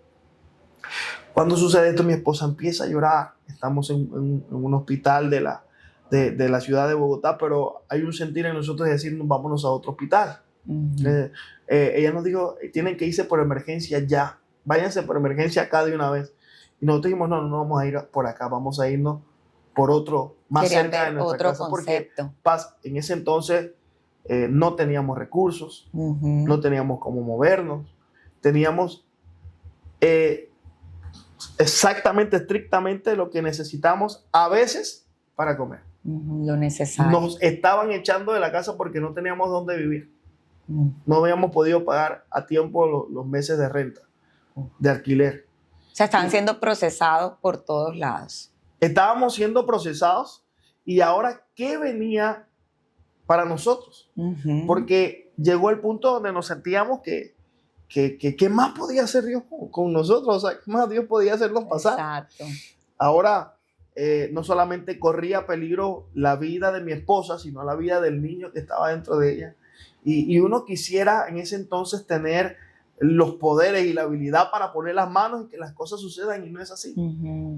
Cuando sucede esto, mi esposa empieza a llorar. Estamos en un hospital de la ciudad de Bogotá, pero hay un sentir en nosotros de decir, vámonos a otro hospital. Ella nos dijo, tienen que irse por emergencia ya. Váyanse por emergencia acá de una vez. Y nosotros dijimos, no vamos a ir por acá, vamos a irnos por otro, más cerca de nuestra casa, concepto. Porque en ese entonces no teníamos recursos, no teníamos cómo movernos, teníamos exactamente, estrictamente lo que necesitamos a veces para comer. Lo necesario. Nos estaban echando de la casa porque no teníamos dónde vivir. No habíamos podido pagar a tiempo los meses de renta, de alquiler. O sea, estaban siendo procesados por todos lados. Estábamos siendo procesados, y ahora, ¿qué venía para nosotros? Porque llegó el punto donde nos sentíamos que ¿qué más podía hacer Dios con nosotros? O sea, ¿qué más Dios podía hacernos pasar? Exacto. Ahora, no solamente corría peligro la vida de mi esposa, sino la vida del niño que estaba dentro de ella. Y uno quisiera en ese entonces tener los poderes y la habilidad para poner las manos y que las cosas sucedan, y no es así.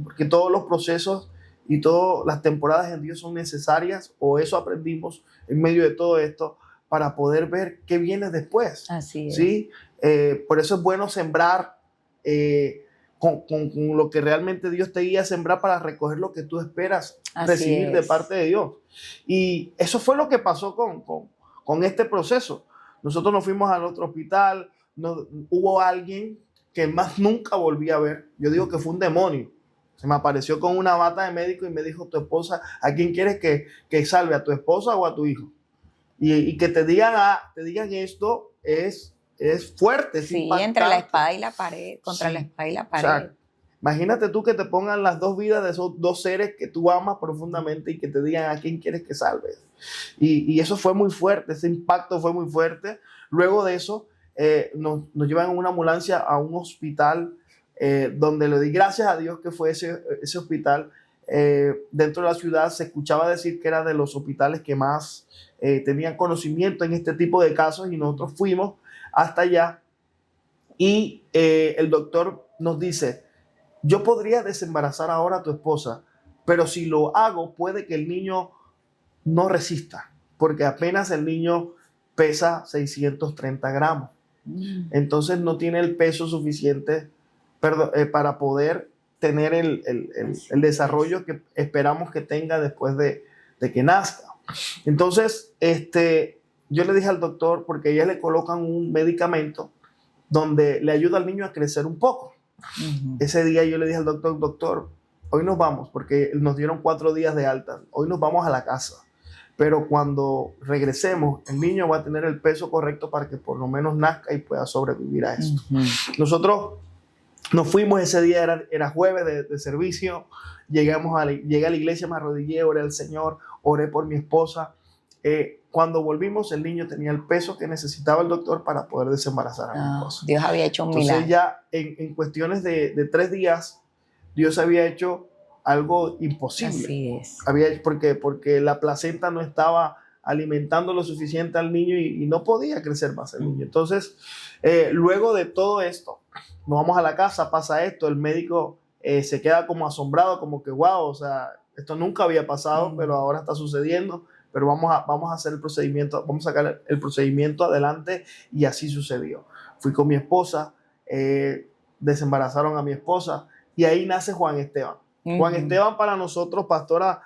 Porque todos los procesos y todas las temporadas en Dios son necesarias, o eso aprendimos en medio de todo esto, para poder ver qué viene después. Así es. ¿Sí? Por eso es bueno sembrar con lo que realmente Dios te guía a sembrar para recoger lo que tú esperas Así recibir de es. parte de Dios. Y eso fue lo que pasó con este proceso. Nosotros nos fuimos al otro hospital, hubo alguien que más nunca volví a ver. Yo digo que fue un demonio. Se me apareció con una bata de médico y me dijo, tu esposa, ¿a quién quieres que salve? ¿A tu esposa o a tu hijo? Y que te digan esto es fuerte, es Sí, impactante. entre la espada y la pared, contra Sí. la espada y la O pared. sea, imagínate tú que te pongan las dos vidas de esos dos seres que tú amas profundamente y que te digan a quién quieres que salves. Y eso fue muy fuerte, ese impacto fue muy fuerte. Luego de eso, nos llevan en una ambulancia a un hospital donde le di gracias a Dios que fue ese hospital. Dentro de la ciudad se escuchaba decir que era de los hospitales que más tenían conocimiento en este tipo de casos y nosotros fuimos hasta allá y el doctor nos dice, yo podría desembarazar ahora a tu esposa, pero si lo hago puede que el niño no resista, porque apenas el niño pesa 630 gramos. Entonces no tiene el peso suficiente para poder tener el desarrollo que esperamos que tenga después de que nazca. Entonces, yo le dije al doctor, porque ella le colocan un medicamento donde le ayuda al niño a crecer un poco. Ese día yo le dije al doctor, doctor, hoy nos vamos, porque nos dieron 4 días de alta, hoy nos vamos a la casa. Pero cuando regresemos, el niño va a tener el peso correcto para que por lo menos nazca y pueda sobrevivir a esto. Nosotros nos fuimos ese día, era jueves de servicio, llegué a la iglesia, me arrodillé, oré al Señor, oré por mi esposa. Cuando volvimos, el niño tenía el peso que necesitaba el doctor para poder desembarazar a mi esposa. Dios había hecho un milagro. Entonces ya en cuestiones de 3 días, Dios había hecho algo imposible. Así es. Porque la placenta no estaba alimentando lo suficiente al niño y no podía crecer más el niño. Entonces, luego de todo esto, nos vamos a la casa, pasa esto, el médico se queda como asombrado, como que wow, o sea, esto nunca había pasado, pero ahora está sucediendo, pero vamos a hacer el procedimiento, vamos a sacar el procedimiento adelante y así sucedió. Fui con mi esposa, desembarazaron a mi esposa y ahí nace Juan Esteban. Juan Esteban para nosotros, pastora,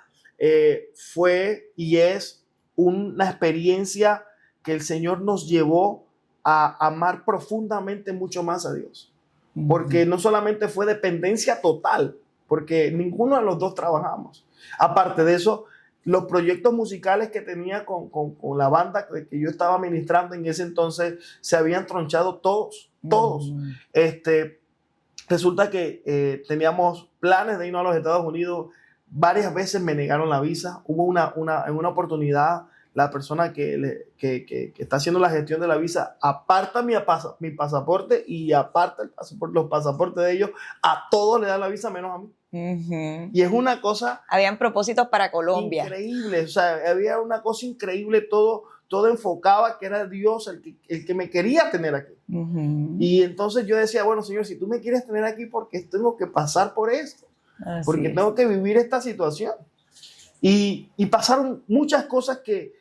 fue y es una experiencia que el Señor nos llevó a amar profundamente mucho más a Dios. Porque no solamente fue dependencia total, porque ninguno de los dos trabajamos. Aparte de eso, los proyectos musicales que tenía con la banda que yo estaba ministrando en ese entonces se habían tronchado todos. Resulta que teníamos planes de irnos a los Estados Unidos. Varias veces me negaron la visa. Hubo en una oportunidad, la persona que está haciendo la gestión de la visa aparta mi pasaporte y aparta los pasaportes de ellos. A todos le dan la visa menos a mí. Y es una cosa... Habían propósitos para Colombia. Increíble. O sea, había una cosa increíble. Todo enfocaba que era Dios el que me quería tener aquí. Y entonces yo decía, bueno, Señor, si tú me quieres tener aquí, ¿por qué tengo que pasar por esto? Porque tengo que vivir esta situación. Y pasaron muchas cosas que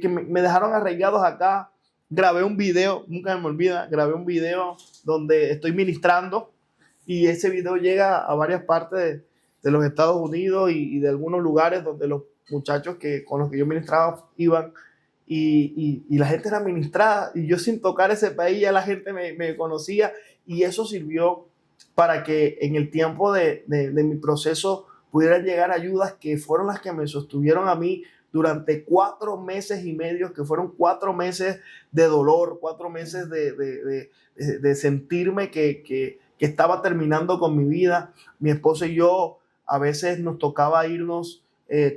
me dejaron arraigados acá. Grabé un video, nunca me olvida, grabé un video donde estoy ministrando y ese video llega a varias partes de los Estados Unidos y de algunos lugares donde los muchachos con los que yo ministraba iban. Y la gente era ministrada y yo sin tocar ese país ya la gente me conocía y eso sirvió para que en el tiempo de mi proceso pudieran llegar ayudas que fueron las que me sostuvieron a mí durante 4 meses y medio, que fueron 4 meses de dolor, 4 meses de sentirme que estaba terminando con mi vida. Mi esposa y yo a veces nos tocaba irnos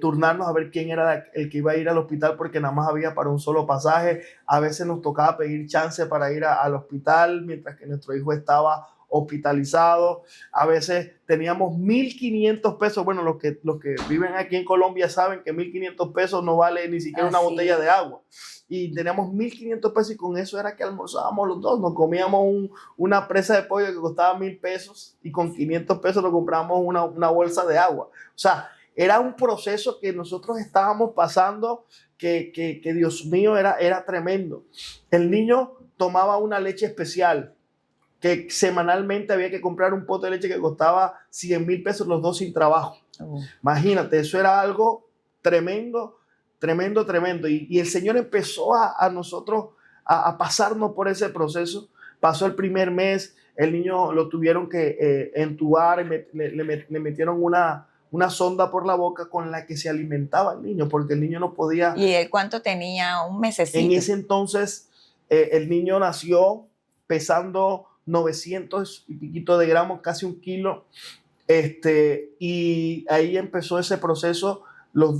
turnarnos a ver quién era el que iba a ir al hospital porque nada más había para un solo pasaje. A veces nos tocaba pedir chance para ir al hospital mientras que nuestro hijo estaba hospitalizado. A veces teníamos 1.500 pesos. Bueno, los que viven aquí en Colombia saben que 1.500 pesos no vale ni siquiera una botella de agua. Y teníamos 1.500 pesos y con eso era que almorzábamos los dos. Nos comíamos una presa de pollo que costaba 1.000 pesos y con 500 pesos nos comprábamos una bolsa de agua. O sea, era un proceso que nosotros estábamos pasando que Dios mío, era tremendo. El niño tomaba una leche especial que semanalmente había que comprar un pote de leche que costaba 100,000 pesos los dos sin trabajo. Imagínate, eso era algo tremendo, tremendo, tremendo. Y el Señor empezó a nosotros a pasarnos por ese proceso. Pasó el primer mes, el niño lo tuvieron que entubar, y le metieron una sonda por la boca con la que se alimentaba el niño, porque el niño no podía. ¿Y él cuánto tenía? Un mesecito. En ese entonces, el niño nació pesando 900 y piquito de gramos, casi 1 kilo. Y ahí empezó ese proceso. Los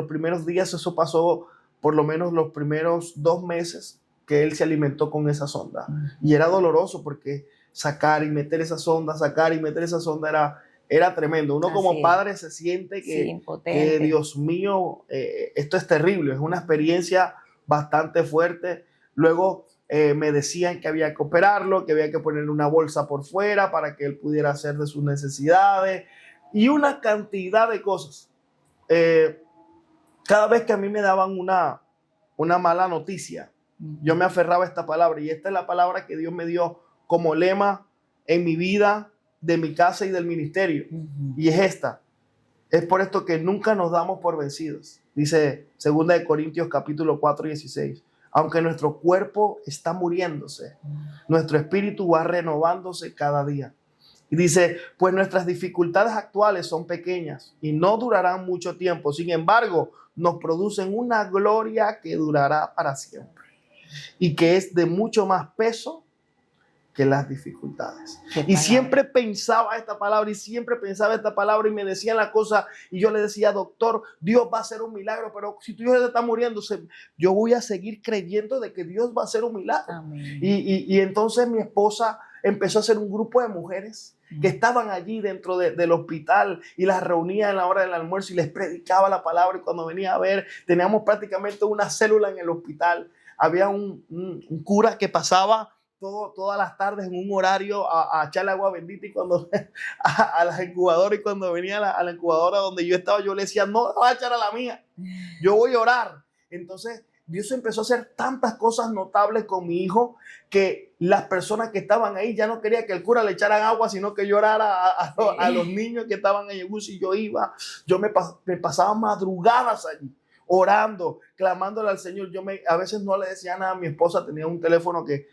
primeros días, eso pasó por lo menos los primeros 2 meses que él se alimentó con esa sonda. Y era doloroso porque sacar y meter esa sonda, era tremendo. Uno como padre se siente que Dios mío, esto es terrible, es una experiencia bastante fuerte. Luego me decían que había que operarlo, que había que ponerle una bolsa por fuera para que él pudiera hacer de sus necesidades y una cantidad de cosas. Cada vez que a mí me daban una mala noticia, yo me aferraba a esta palabra, y esta es la palabra que Dios me dio como lema en mi vida, de mi casa y del ministerio. Y es esta: es por esto que nunca nos damos por vencidos. Dice 2 de Corintios capítulo 4:16. Aunque nuestro cuerpo está muriéndose, nuestro espíritu va renovándose cada día. Y dice, pues nuestras dificultades actuales son pequeñas y no durarán mucho tiempo. Sin embargo, nos producen una gloria que durará para siempre y que es de mucho más peso que las dificultades. Y siempre pensaba esta palabra y me decían la cosa, y yo le decía, doctor, Dios va a hacer un milagro, pero si tu hijo se está muriendo, yo voy a seguir creyendo de que Dios va a hacer un milagro. Y entonces mi esposa empezó a hacer un grupo de mujeres que estaban allí dentro del hospital, y las reunía en la hora del almuerzo y les predicaba la palabra, y cuando venía a ver, teníamos prácticamente una célula en el hospital. Había un cura que pasaba todas las tardes en un horario a echarle agua bendita, y cuando a las incubadoras, y cuando venía a la incubadora donde yo estaba, yo le decía, no va a echar a la mía, yo voy a orar. Entonces Dios empezó a hacer tantas cosas notables con mi hijo que las personas que estaban ahí ya no querían que el cura le echaran agua, sino que yo orara a los niños que estaban en el bus. Y yo me pasaba madrugadas allí orando, clamándole al Señor. A veces no le decía nada a mi esposa, tenía un teléfono que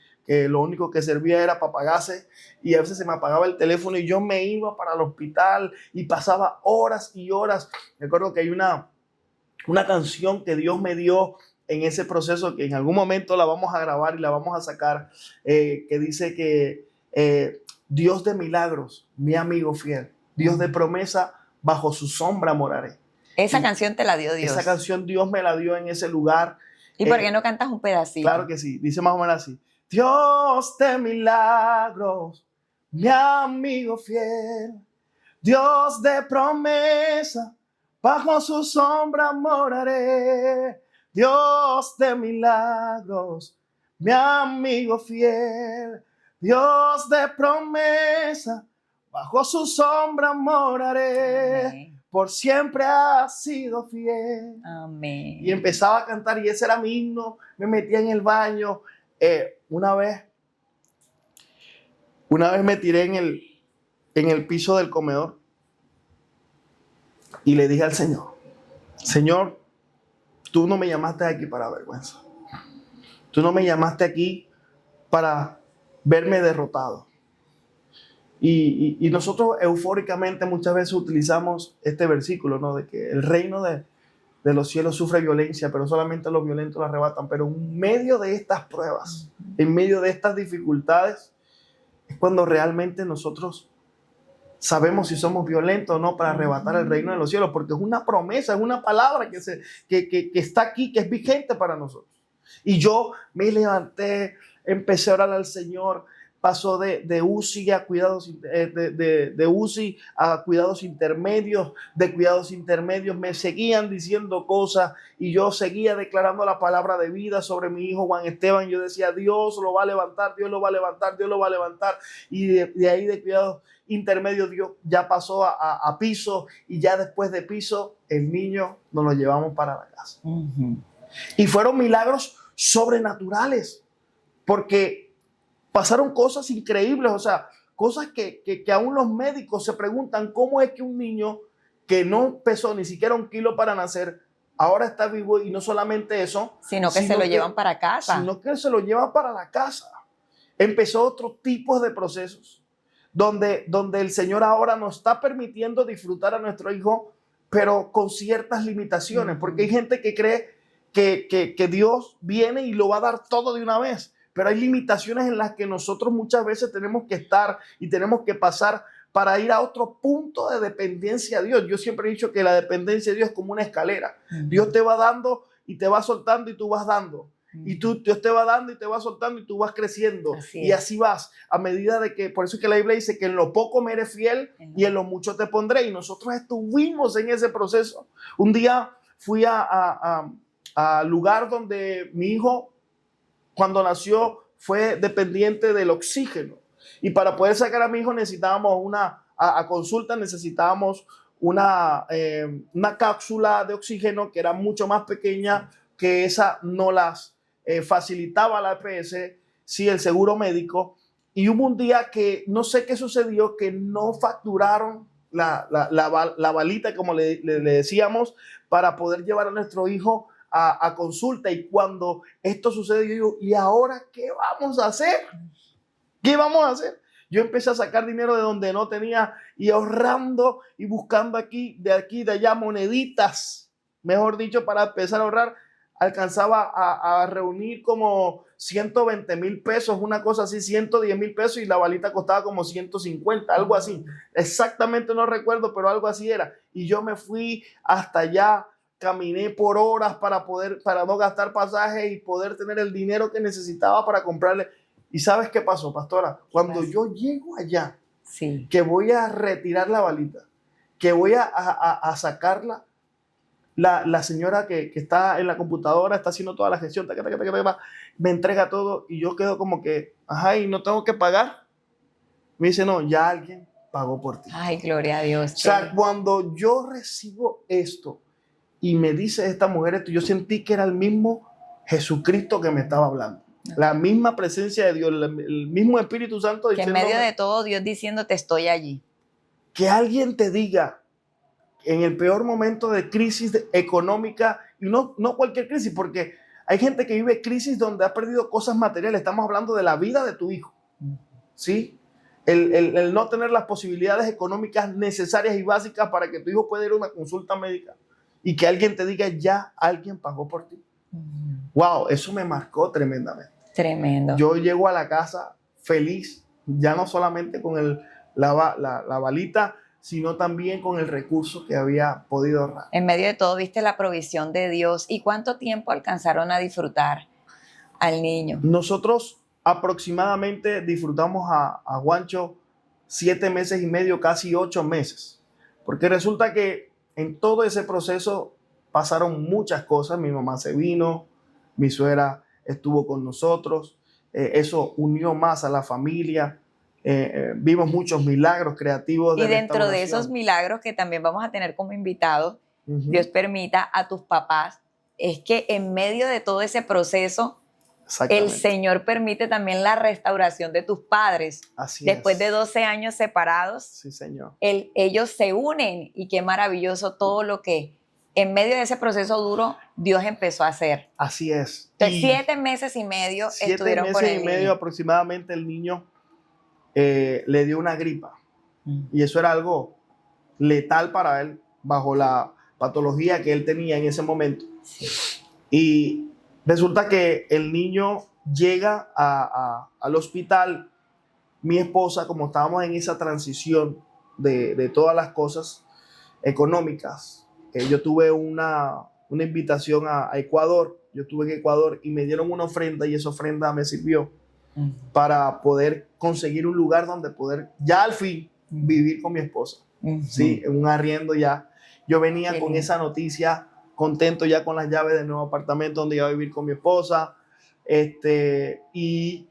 lo único que servía era para apagarse, y a veces se me apagaba el teléfono y yo me iba para el hospital y pasaba horas y horas. Me acuerdo que hay una canción que Dios me dio en ese proceso, que en algún momento la vamos a grabar y la vamos a sacar, que dice que Dios de milagros, mi amigo fiel, Dios de promesa, bajo su sombra moraré. Esa canción te la dio Dios. Esa canción Dios me la dio en ese lugar. ¿Y por qué no cantas un pedacito? Claro que sí, dice más o menos así: Dios de milagros, mi amigo fiel, Dios de promesa, bajo su sombra moraré. Dios de milagros, mi amigo fiel, Dios de promesa, bajo su sombra moraré. Amén. Por siempre ha sido fiel. Amén. Y empezaba a cantar, y ese era mi himno. Me metía en el baño. Una vez me tiré en el piso del comedor y le dije al Señor: Señor, tú no me llamaste aquí para vergüenza. Tú no me llamaste aquí para verme derrotado. Y nosotros eufóricamente muchas veces utilizamos este versículo, ¿no? De que el reino de los cielos sufre violencia, pero solamente los violentos la arrebatan. Pero en medio de estas pruebas, en medio de estas dificultades, es cuando realmente nosotros sabemos si somos violentos o no para arrebatar el reino de los cielos, porque es una promesa, es una palabra que está aquí, que es vigente para nosotros. Y yo me levanté, empecé a orar al Señor. Pasó de UCI a cuidados, de UCI a cuidados intermedios, de cuidados intermedios me seguían diciendo cosas, y yo seguía declarando la palabra de vida sobre mi hijo Juan Esteban. Yo decía, Dios lo va a levantar, Dios lo va a levantar, Dios lo va a levantar. Y de ahí de cuidados intermedios Dios ya pasó a piso, y ya después de piso el niño nos lo llevamos para la casa. Y fueron milagros sobrenaturales, porque pasaron cosas increíbles, o sea, cosas que aún los médicos se preguntan cómo es que un niño que no pesó ni siquiera 1 kilo para nacer, ahora está vivo, y no solamente eso, Sino que se lo llevan para casa. Sino que se lo llevan para la casa. Empezó otro tipo de procesos donde el Señor ahora nos está permitiendo disfrutar a nuestro hijo, pero con ciertas limitaciones, porque hay gente que cree que Dios viene y lo va a dar todo de una vez, pero hay limitaciones en las que nosotros muchas veces tenemos que estar y tenemos que pasar para ir a otro punto de dependencia a Dios. Yo siempre he dicho que la dependencia de Dios es como una escalera. Dios te va dando y te va soltando y tú vas dando. Y Dios te va dando y te va soltando y tú vas creciendo. Y así vas, a medida de que, por eso es que la Biblia dice que en lo poco me eres fiel y en lo mucho te pondré. Y nosotros estuvimos en ese proceso. Un día fui al lugar donde mi hijo, cuando nació, fue dependiente del oxígeno. Y para poder sacar a mi hijo necesitábamos a consulta, necesitábamos una cápsula de oxígeno que era mucho más pequeña, que esa no las facilitaba la EPS, sí, el seguro médico. Y hubo un día que no sé qué sucedió, que no facturaron la balita, como le decíamos, para poder llevar a nuestro hijo a consulta. Y cuando esto sucedió, yo digo, ¿y ahora qué vamos a hacer? ¿Qué vamos a hacer? Yo empecé a sacar dinero de donde no tenía y ahorrando y buscando aquí, de allá, moneditas, mejor dicho, para empezar a ahorrar. Alcanzaba a reunir como 120,000 pesos, una cosa así, 110,000 pesos, y la balita costaba como 150, algo así. Exactamente no recuerdo, pero algo así era. Y yo me fui hasta allá, caminé por horas para no gastar pasajes y poder tener el dinero que necesitaba para comprarle. ¿Y sabes qué pasó, pastora? Cuando yo llego allá, sí, que voy a retirar la balita, que voy a sacarla, la señora que está en la computadora está haciendo toda la gestión, me entrega todo y yo quedo como que, ajá, ¿y no tengo que pagar? Me dice, no, ya alguien pagó por ti. Ay, gloria a Dios. O sea, cuando yo recibo esto y me dice esta mujer esto, yo sentí que era el mismo Jesucristo que me estaba hablando. La misma presencia de Dios, el mismo Espíritu Santo. Que en medio de todo Dios diciéndote, estoy allí. Que alguien te diga en el peor momento de crisis económica, y no cualquier crisis, porque hay gente que vive crisis donde ha perdido cosas materiales. Estamos hablando de la vida de tu hijo, ¿sí? El no tener las posibilidades económicas necesarias y básicas para que tu hijo pueda ir a una consulta médica y que alguien te diga, ya alguien pagó por ti. Wow, eso me marcó tremendamente. Tremendo. Yo llego a la casa feliz, ya no solamente con la balita, sino también con el recurso que había podido ahorrar. En medio de todo viste la provisión de Dios. ¿Y cuánto tiempo alcanzaron a disfrutar al niño? Nosotros aproximadamente disfrutamos a Juancho 7 meses y medio, casi 8 meses. Porque resulta que en todo ese proceso pasaron muchas cosas. Mi mamá se vino, mi suegra estuvo con nosotros, eso unió más a la familia, vimos muchos milagros creativos. Y dentro de esos milagros que también vamos a tener como invitados, Dios permita, a tus papás, es que en medio de todo ese proceso, el Señor permite también la restauración de tus padres. Así Después es. de 12 años separados, sí, señor. Ellos se unen, y qué maravilloso todo lo que en medio de ese proceso duro Dios empezó a hacer. Así es. Entonces, 7 meses y medio estuvieron con 7 el meses y medio niño. aproximadamente el niño le dio una gripa. Y eso era algo letal para él, bajo la patología que él tenía en ese momento. Sí. Y resulta que el niño llega al hospital. Mi esposa, como estábamos en esa transición de todas las cosas económicas, yo tuve una invitación a Ecuador. Yo estuve en Ecuador y me dieron una ofrenda, y esa ofrenda me sirvió para poder conseguir un lugar donde poder ya al fin vivir con mi esposa. Sí, en un arriendo ya. Yo venía con esa noticia, contento ya con las llaves del nuevo apartamento donde iba a vivir con mi esposa. Y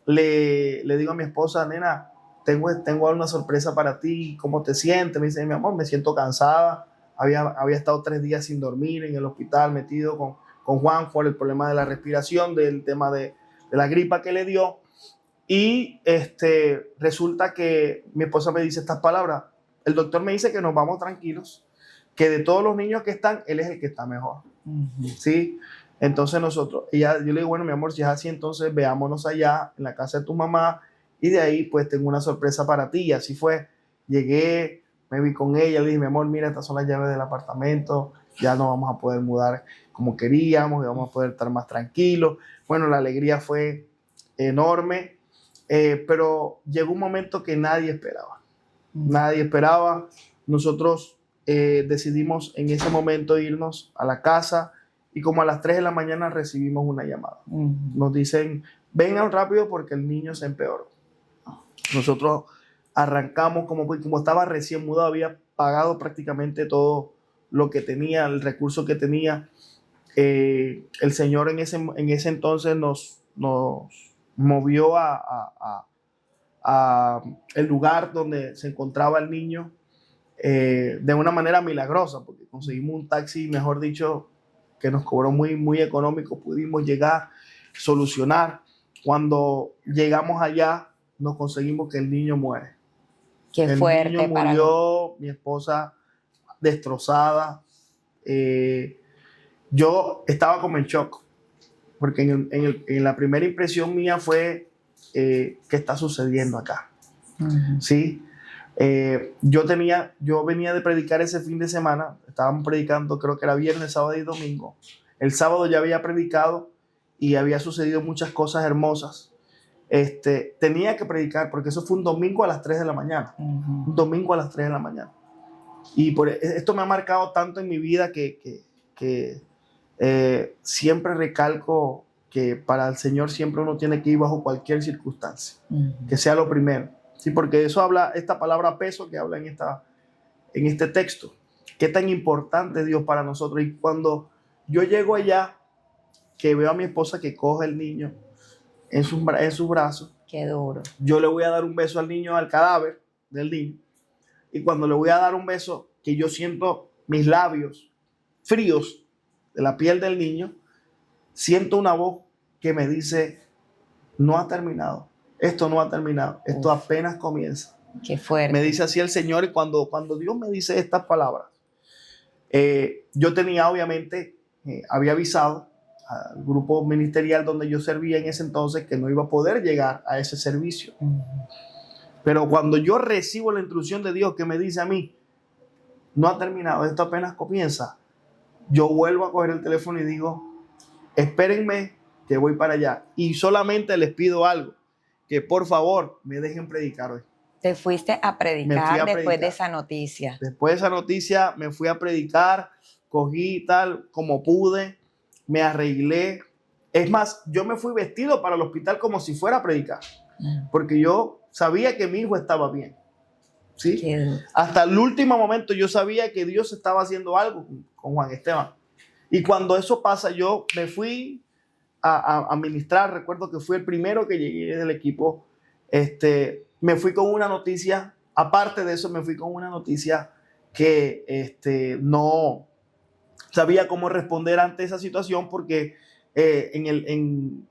le digo a mi esposa, nena, tengo una sorpresa para ti. ¿Cómo te sientes? Me dice, mi amor, me siento cansada. Había estado 3 días sin dormir en el hospital, metido con Juan por el problema de la respiración, del tema de la gripa que le dio. Y resulta que mi esposa me dice estas palabras. El doctor me dice que nos vamos tranquilos, que de todos los niños que están, él es el que está mejor. ¿Sí? Entonces yo le digo, bueno, mi amor, si es así, entonces veámonos allá en la casa de tu mamá y de ahí pues tengo una sorpresa para ti. Y así fue. Llegué, me vi con ella, le dije, mi amor, mira, estas son las llaves del apartamento, ya no vamos a poder mudar como queríamos, ya vamos a poder estar más tranquilos. Bueno, la alegría fue enorme, pero llegó un momento que nadie esperaba. Nadie esperaba. Nosotros decidimos en ese momento irnos a la casa y como a las 3 de la mañana recibimos una llamada. Nos dicen, vengan rápido porque el niño se empeoró. Nosotros arrancamos, como estaba recién mudado, había pagado prácticamente todo lo que tenía, el recurso que tenía. El Señor en ese entonces nos movió a el lugar donde se encontraba el niño de una manera milagrosa, porque conseguimos un taxi, mejor dicho, que nos cobró muy, muy económico. Pudimos llegar, solucionar. Cuando llegamos allá, nos conseguimos que el niño muere. Qué fuerte. El niño murió, mi esposa destrozada. Yo estaba como en shock, porque en la primera impresión mía fue, ¿qué está sucediendo acá? ¿Sí? Yo venía de predicar ese fin de semana, estábamos predicando, creo que era viernes, sábado y domingo. El sábado ya había predicado y había sucedido muchas cosas hermosas. Tenía que predicar porque eso fue un domingo a las 3 de la mañana. Un domingo a las 3 de la mañana. Y esto me ha marcado tanto en mi vida que siempre recalco que para el Señor siempre uno tiene que ir bajo cualquier circunstancia, que sea lo primero. Sí, porque eso habla, esta palabra peso que habla en este texto. Qué tan importante es Dios para nosotros. Y cuando yo llego allá, que veo a mi esposa que coge el niño en sus brazos. Qué duro. Yo le voy a dar un beso al niño, al cadáver del niño. Y cuando le voy a dar un beso, que yo siento mis labios fríos de la piel del niño, siento una voz que me dice, no ha terminado. Esto no ha terminado. Esto apenas comienza. Qué fuerte. Me dice así el Señor. Y cuando Dios me dice estas palabras, yo tenía obviamente, había avisado al grupo ministerial donde yo servía en ese entonces que no iba a poder llegar a ese servicio. Pero cuando yo recibo la instrucción de Dios que me dice a mí, no ha terminado, esto apenas comienza, yo vuelvo a coger el teléfono y digo, espérenme que voy para allá. Y solamente les pido algo, que por favor me dejen predicar hoy. Te fuiste a predicar después de esa noticia. Después de esa noticia me fui a predicar, cogí tal como pude, me arreglé. Es más, yo me fui vestido para el hospital como si fuera a predicar, porque yo sabía que mi hijo estaba bien. ¿Sí? Hasta el último momento yo sabía que Dios estaba haciendo algo con Juan Esteban. Y cuando eso pasa, yo me fui a ministrar. Recuerdo que fui el primero que llegué del equipo. Me fui con una noticia. Aparte de eso, me fui con una noticia que no sabía cómo responder ante esa situación, porque el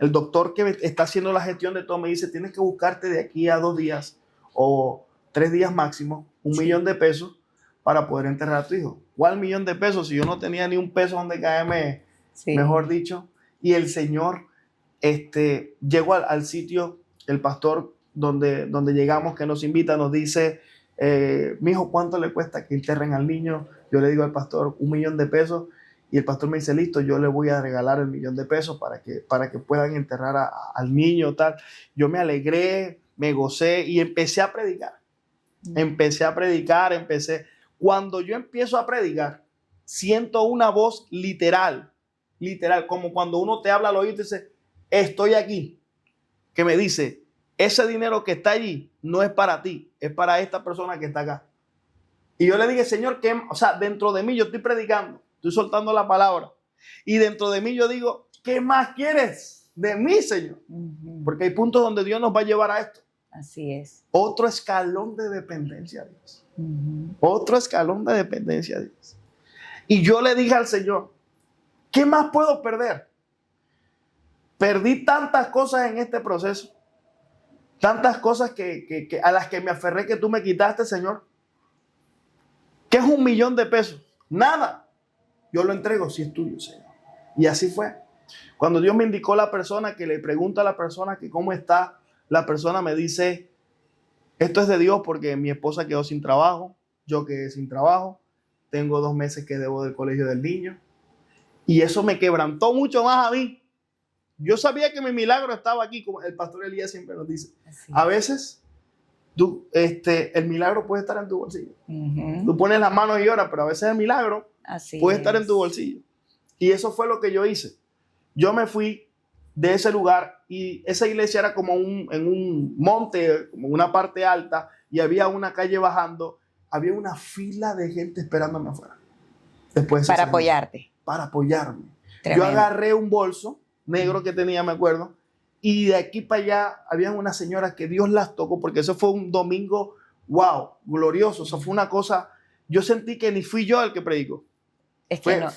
doctor que está haciendo la gestión de todo me dice, tienes que buscarte de aquí a 2 días o 3 días máximo, $1 millón de pesos para poder enterrar a tu hijo. ¿Cuál $1 millón de pesos? Si yo no tenía ni un peso donde caerme, mejor dicho. Y el Señor llegó al sitio, el pastor donde llegamos, que nos invita, nos dice, mi hijo, ¿cuánto le cuesta que enterren al niño? Yo le digo al pastor, $1 millón de pesos. Y el pastor me dice, listo, yo le voy a regalar el $1 millón de pesos para que puedan enterrar al niño, tal. Yo me alegré, me gocé y empecé a predicar. Cuando yo empiezo a predicar, siento una voz literal, como cuando uno te habla al oído y dice, estoy aquí, que me dice, ese dinero que está allí no es para ti, es para esta persona que está acá. Y yo le dije, Señor, dentro de mí yo estoy predicando, estoy soltando la palabra, y dentro de mí yo digo, ¿qué más quieres de mí, Señor? Porque hay puntos donde Dios nos va a llevar a esto. Así es. Otro escalón de dependencia a Dios. Otro escalón de dependencia a Dios. Y yo le dije al Señor, ¿qué más puedo perder? Perdí tantas cosas en este proceso. Tantas cosas a las que me aferré que tú me quitaste, Señor. ¿Qué es 1,000,000 de pesos? Nada. Yo lo entrego si es tuyo, Señor. Y así fue. Cuando Dios me indicó la persona, que le pregunta a la persona que cómo está, la persona me dice, esto es de Dios porque mi esposa quedó sin trabajo, yo quedé sin trabajo, tengo 2 meses que debo del colegio del niño. Y eso me quebrantó mucho más a mí. Yo sabía que mi milagro estaba aquí, como el pastor Elías siempre nos dice. Así. A veces el milagro puede estar en tu bolsillo. Tú pones las manos y lloras, pero a veces el milagro puede estar en tu bolsillo. Y eso fue lo que yo hice. Yo me fui de ese lugar y esa iglesia era como en un monte, como una parte alta, y había una calle bajando. Había una fila de gente esperándome afuera. Después para apoyarte. Para apoyarme. Tremendo. Yo agarré un bolso negro que tenía, me acuerdo, y de aquí para allá había una señora que Dios las tocó, porque eso fue un domingo, wow, glorioso. Eso fue una cosa, yo sentí que ni fui yo el que predicó. Es que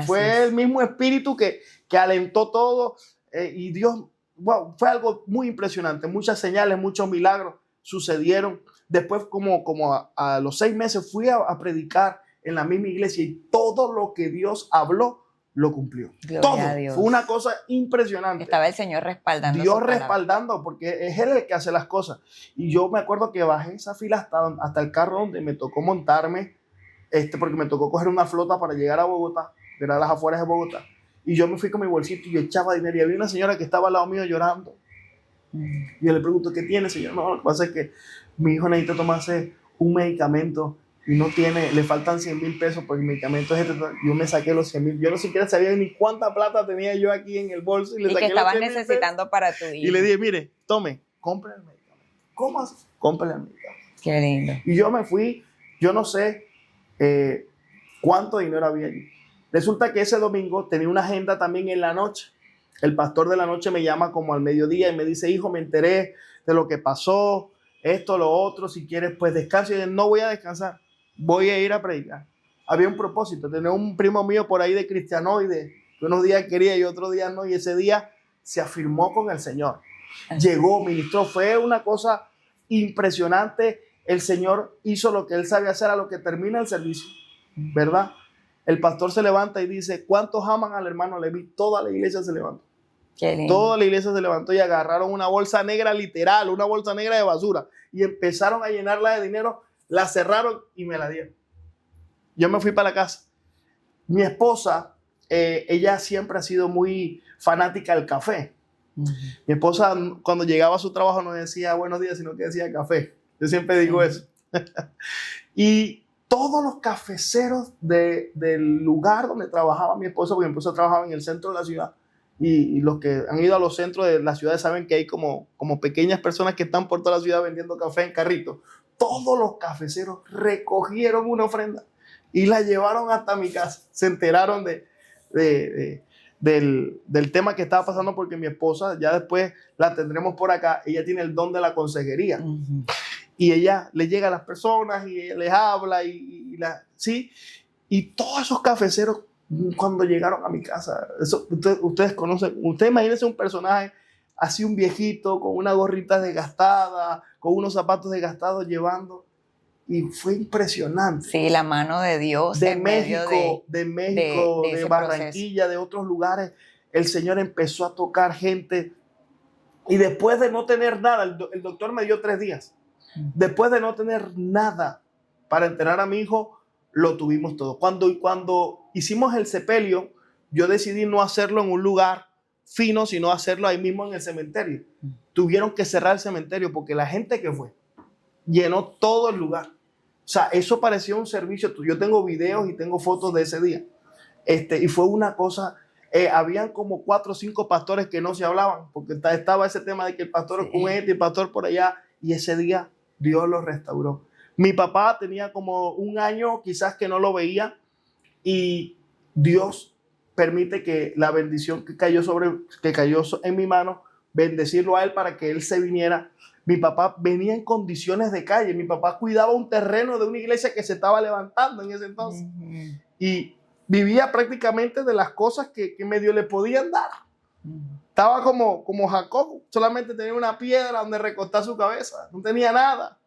fue el mismo espíritu que alentó todo, y Dios, wow, fue algo muy impresionante. Muchas señales, muchos milagros sucedieron. Después, como a los 6 meses, fui a predicar en la misma iglesia y todo lo que Dios habló, lo cumplió. Gloria todo. a Dios. Fue una cosa impresionante. Estaba el Señor respaldando. Dios respaldando, porque es Él el que hace las cosas. Y yo me acuerdo que bajé esa fila hasta el carro donde me tocó montarme, porque me tocó coger una flota para llegar a Bogotá, que era a las afueras de Bogotá. Y yo me fui con mi bolsito y yo echaba dinero. Y había una señora que estaba al lado mío llorando. Y yo le pregunto, ¿qué tiene, señor? No, lo que pasa es que mi hijo necesita tomarse un medicamento y no tiene, le faltan 100,000 pesos por el medicamento. Yo me saqué los 100,000. Yo no siquiera sabía ni cuánta plata tenía yo aquí en el bolso. Y que estabas necesitando para tu hijo. Y le dije, mire, tome, compre el medicamento. ¿Cómo así? Compre el medicamento. Qué lindo. Y yo me fui, yo no sé cuánto dinero había allí. Resulta que ese domingo tenía una agenda también en la noche. El pastor de la noche me llama como al mediodía y me dice, hijo, me enteré de lo que pasó, esto, lo otro, si quieres, pues descansa. Y yo, no voy a descansar, voy a ir a predicar. Había un propósito, tenía un primo mío por ahí de cristianoide, que unos días quería y otros días no, y ese día se afirmó con el Señor. Llegó, ministró, fue una cosa impresionante. El Señor hizo lo que Él sabe hacer a lo que termina el servicio, ¿verdad? El pastor se levanta y dice, ¿cuántos aman al hermano Leví? Toda la iglesia se levantó. Qué lindo. Toda la iglesia se levantó y agarraron una bolsa negra literal, una bolsa negra de basura, y empezaron a llenarla de dinero, la cerraron y me la dieron. Yo me fui para la casa. Mi esposa, ella siempre ha sido muy fanática del café. Mi esposa, cuando llegaba a su trabajo, no decía buenos días, sino que decía café. Yo siempre digo eso. Y todos los cafeceros del lugar donde trabajaba mi esposa, porque mi esposa trabajaba en el centro de la ciudad, y los que han ido a los centros de la ciudad saben que hay como pequeñas personas que están por toda la ciudad vendiendo café en carritos. Todos los cafeceros recogieron una ofrenda y la llevaron hasta mi casa. Se enteraron del tema que estaba pasando, porque mi esposa, ya después la tendremos por acá, ella tiene el don de la consejería. Y ella le llega a las personas y ella les habla ¿sí? Y todos esos cafeceros, cuando llegaron a mi casa, eso, ustedes conocen, ustedes imagínense un personaje así, un viejito con una gorrita desgastada, con unos zapatos desgastados llevando, y fue impresionante. Sí, la mano de Dios de en México, medio de Barranquilla, de otros lugares, el Señor empezó a tocar gente, y después de no tener nada, el doctor me dio 3 días, después de no tener nada para enterrar a mi hijo, lo tuvimos todo. Cuando hicimos el sepelio, yo decidí no hacerlo en un lugar fino, sino hacerlo ahí mismo en el cementerio. Tuvieron que cerrar el cementerio porque la gente que fue llenó todo el lugar. O sea, eso parecía un servicio. Yo tengo videos y tengo fotos de ese día. Y fue una cosa, habían como 4 o 5 pastores que no se hablaban, porque estaba ese tema de que el pastor con este y el pastor por allá, y ese día Dios lo restauró. Mi papá tenía como 1 año quizás que no lo veía, y Dios permite que la bendición que cayó en mi mano, bendecirlo a él para que él se viniera. Mi papá venía en condiciones de calle. Mi papá cuidaba un terreno de una iglesia que se estaba levantando en ese entonces. Y vivía prácticamente de las cosas que medio le podían dar. estaba como Jacob, solamente tenía una piedra donde recostar su cabeza, no tenía nada.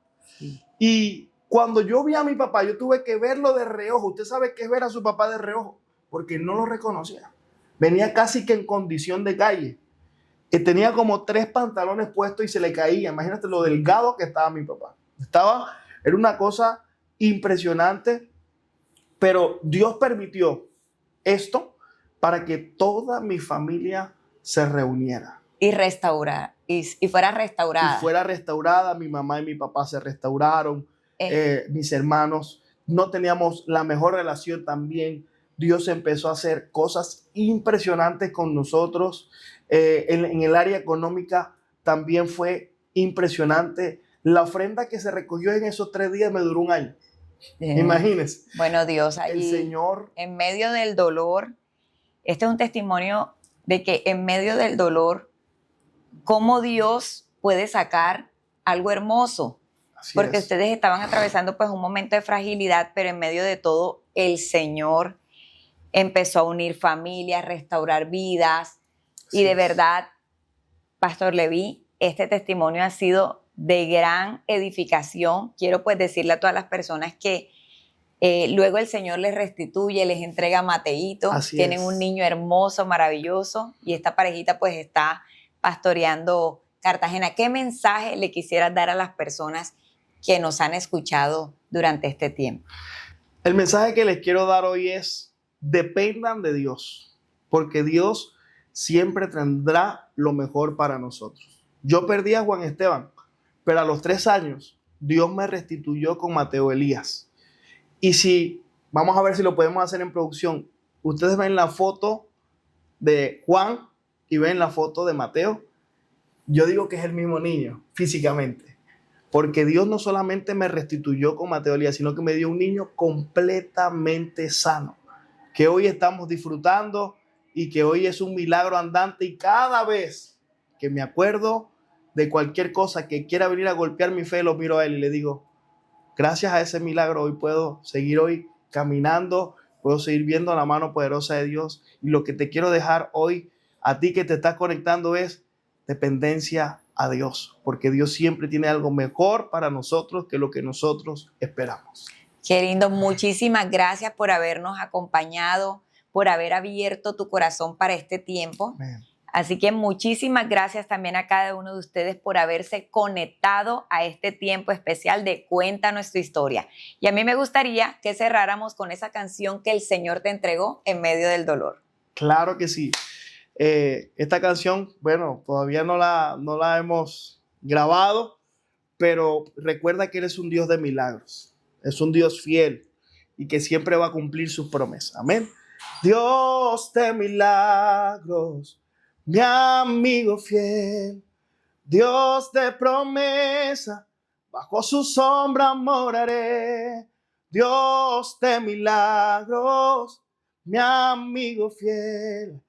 Y cuando yo vi a mi papá, yo tuve que verlo de reojo. Usted sabe qué es ver a su papá de reojo, porque no lo reconocía. Venía casi que en condición de calle. Tenía como 3 pantalones puestos y se le caía. Imagínate lo delgado que estaba mi papá. Era una cosa impresionante, pero Dios permitió esto para que toda mi familia se reuniera. Y restaurar, y fuera restaurada. Y fuera restaurada, mi mamá y mi papá se restauraron, mis hermanos, no teníamos la mejor relación también. Dios empezó a hacer cosas impresionantes con nosotros. En el área económica también fue impresionante. La ofrenda que se recogió en esos 3 días me duró un año. Imagínense. Bueno, Dios, allí, el Señor, en medio del dolor, este es un testimonio de que en medio del dolor, cómo Dios puede sacar algo hermoso. Porque ustedes estaban atravesando pues un momento de fragilidad, pero en medio de todo el Señor empezó a unir familias, restaurar vidas. Y de verdad, Pastor Leví, este testimonio ha sido de gran edificación. Quiero pues decirle a todas las personas que luego el Señor les restituye, les entrega a Mateito. Tienen un niño hermoso, maravilloso, y esta parejita pues está pastoreando Cartagena. ¿Qué mensaje le quisieras dar a las personas que nos han escuchado durante este tiempo? El mensaje que les quiero dar hoy es: dependan de Dios, porque Dios siempre tendrá lo mejor para nosotros. Yo perdí a Juan Esteban, pero a los 3 años Dios me restituyó con Mateo Elías. Y si, vamos a ver si lo podemos hacer en producción, ustedes ven la foto de Juan y ven la foto de Mateo, yo digo que es el mismo niño físicamente, porque Dios no solamente me restituyó con Mateo Elías, sino que me dio un niño completamente sano, que hoy estamos disfrutando y que hoy es un milagro andante. Y cada vez que me acuerdo de cualquier cosa que quiera venir a golpear mi fe, lo miro a él y le digo: gracias a ese milagro hoy puedo seguir hoy caminando, puedo seguir viendo la mano poderosa de Dios. Y lo que te quiero dejar hoy a ti que te estás conectando es dependencia a Dios, porque Dios siempre tiene algo mejor para nosotros que lo que nosotros esperamos. Qué lindo, muchísimas gracias por habernos acompañado, por haber abierto tu corazón para este tiempo. Amén. Así que muchísimas gracias también a cada uno de ustedes por haberse conectado a este tiempo especial de Cuéntanos tu historia. Y a mí me gustaría que cerráramos con esa canción que el Señor te entregó en medio del dolor. Claro que sí. Esta canción, bueno, todavía no la hemos grabado, pero recuerda que Él es un Dios de milagros. Es un Dios fiel y que siempre va a cumplir sus promesas. Amén. Dios de milagros, mi amigo fiel, Dios de promesa, bajo su sombra moraré. Dios de milagros, mi amigo fiel,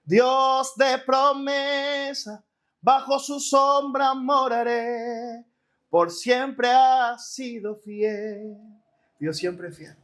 Dios de promesa, bajo su sombra moraré. Por siempre ha sido fiel. Dios siempre es fiel.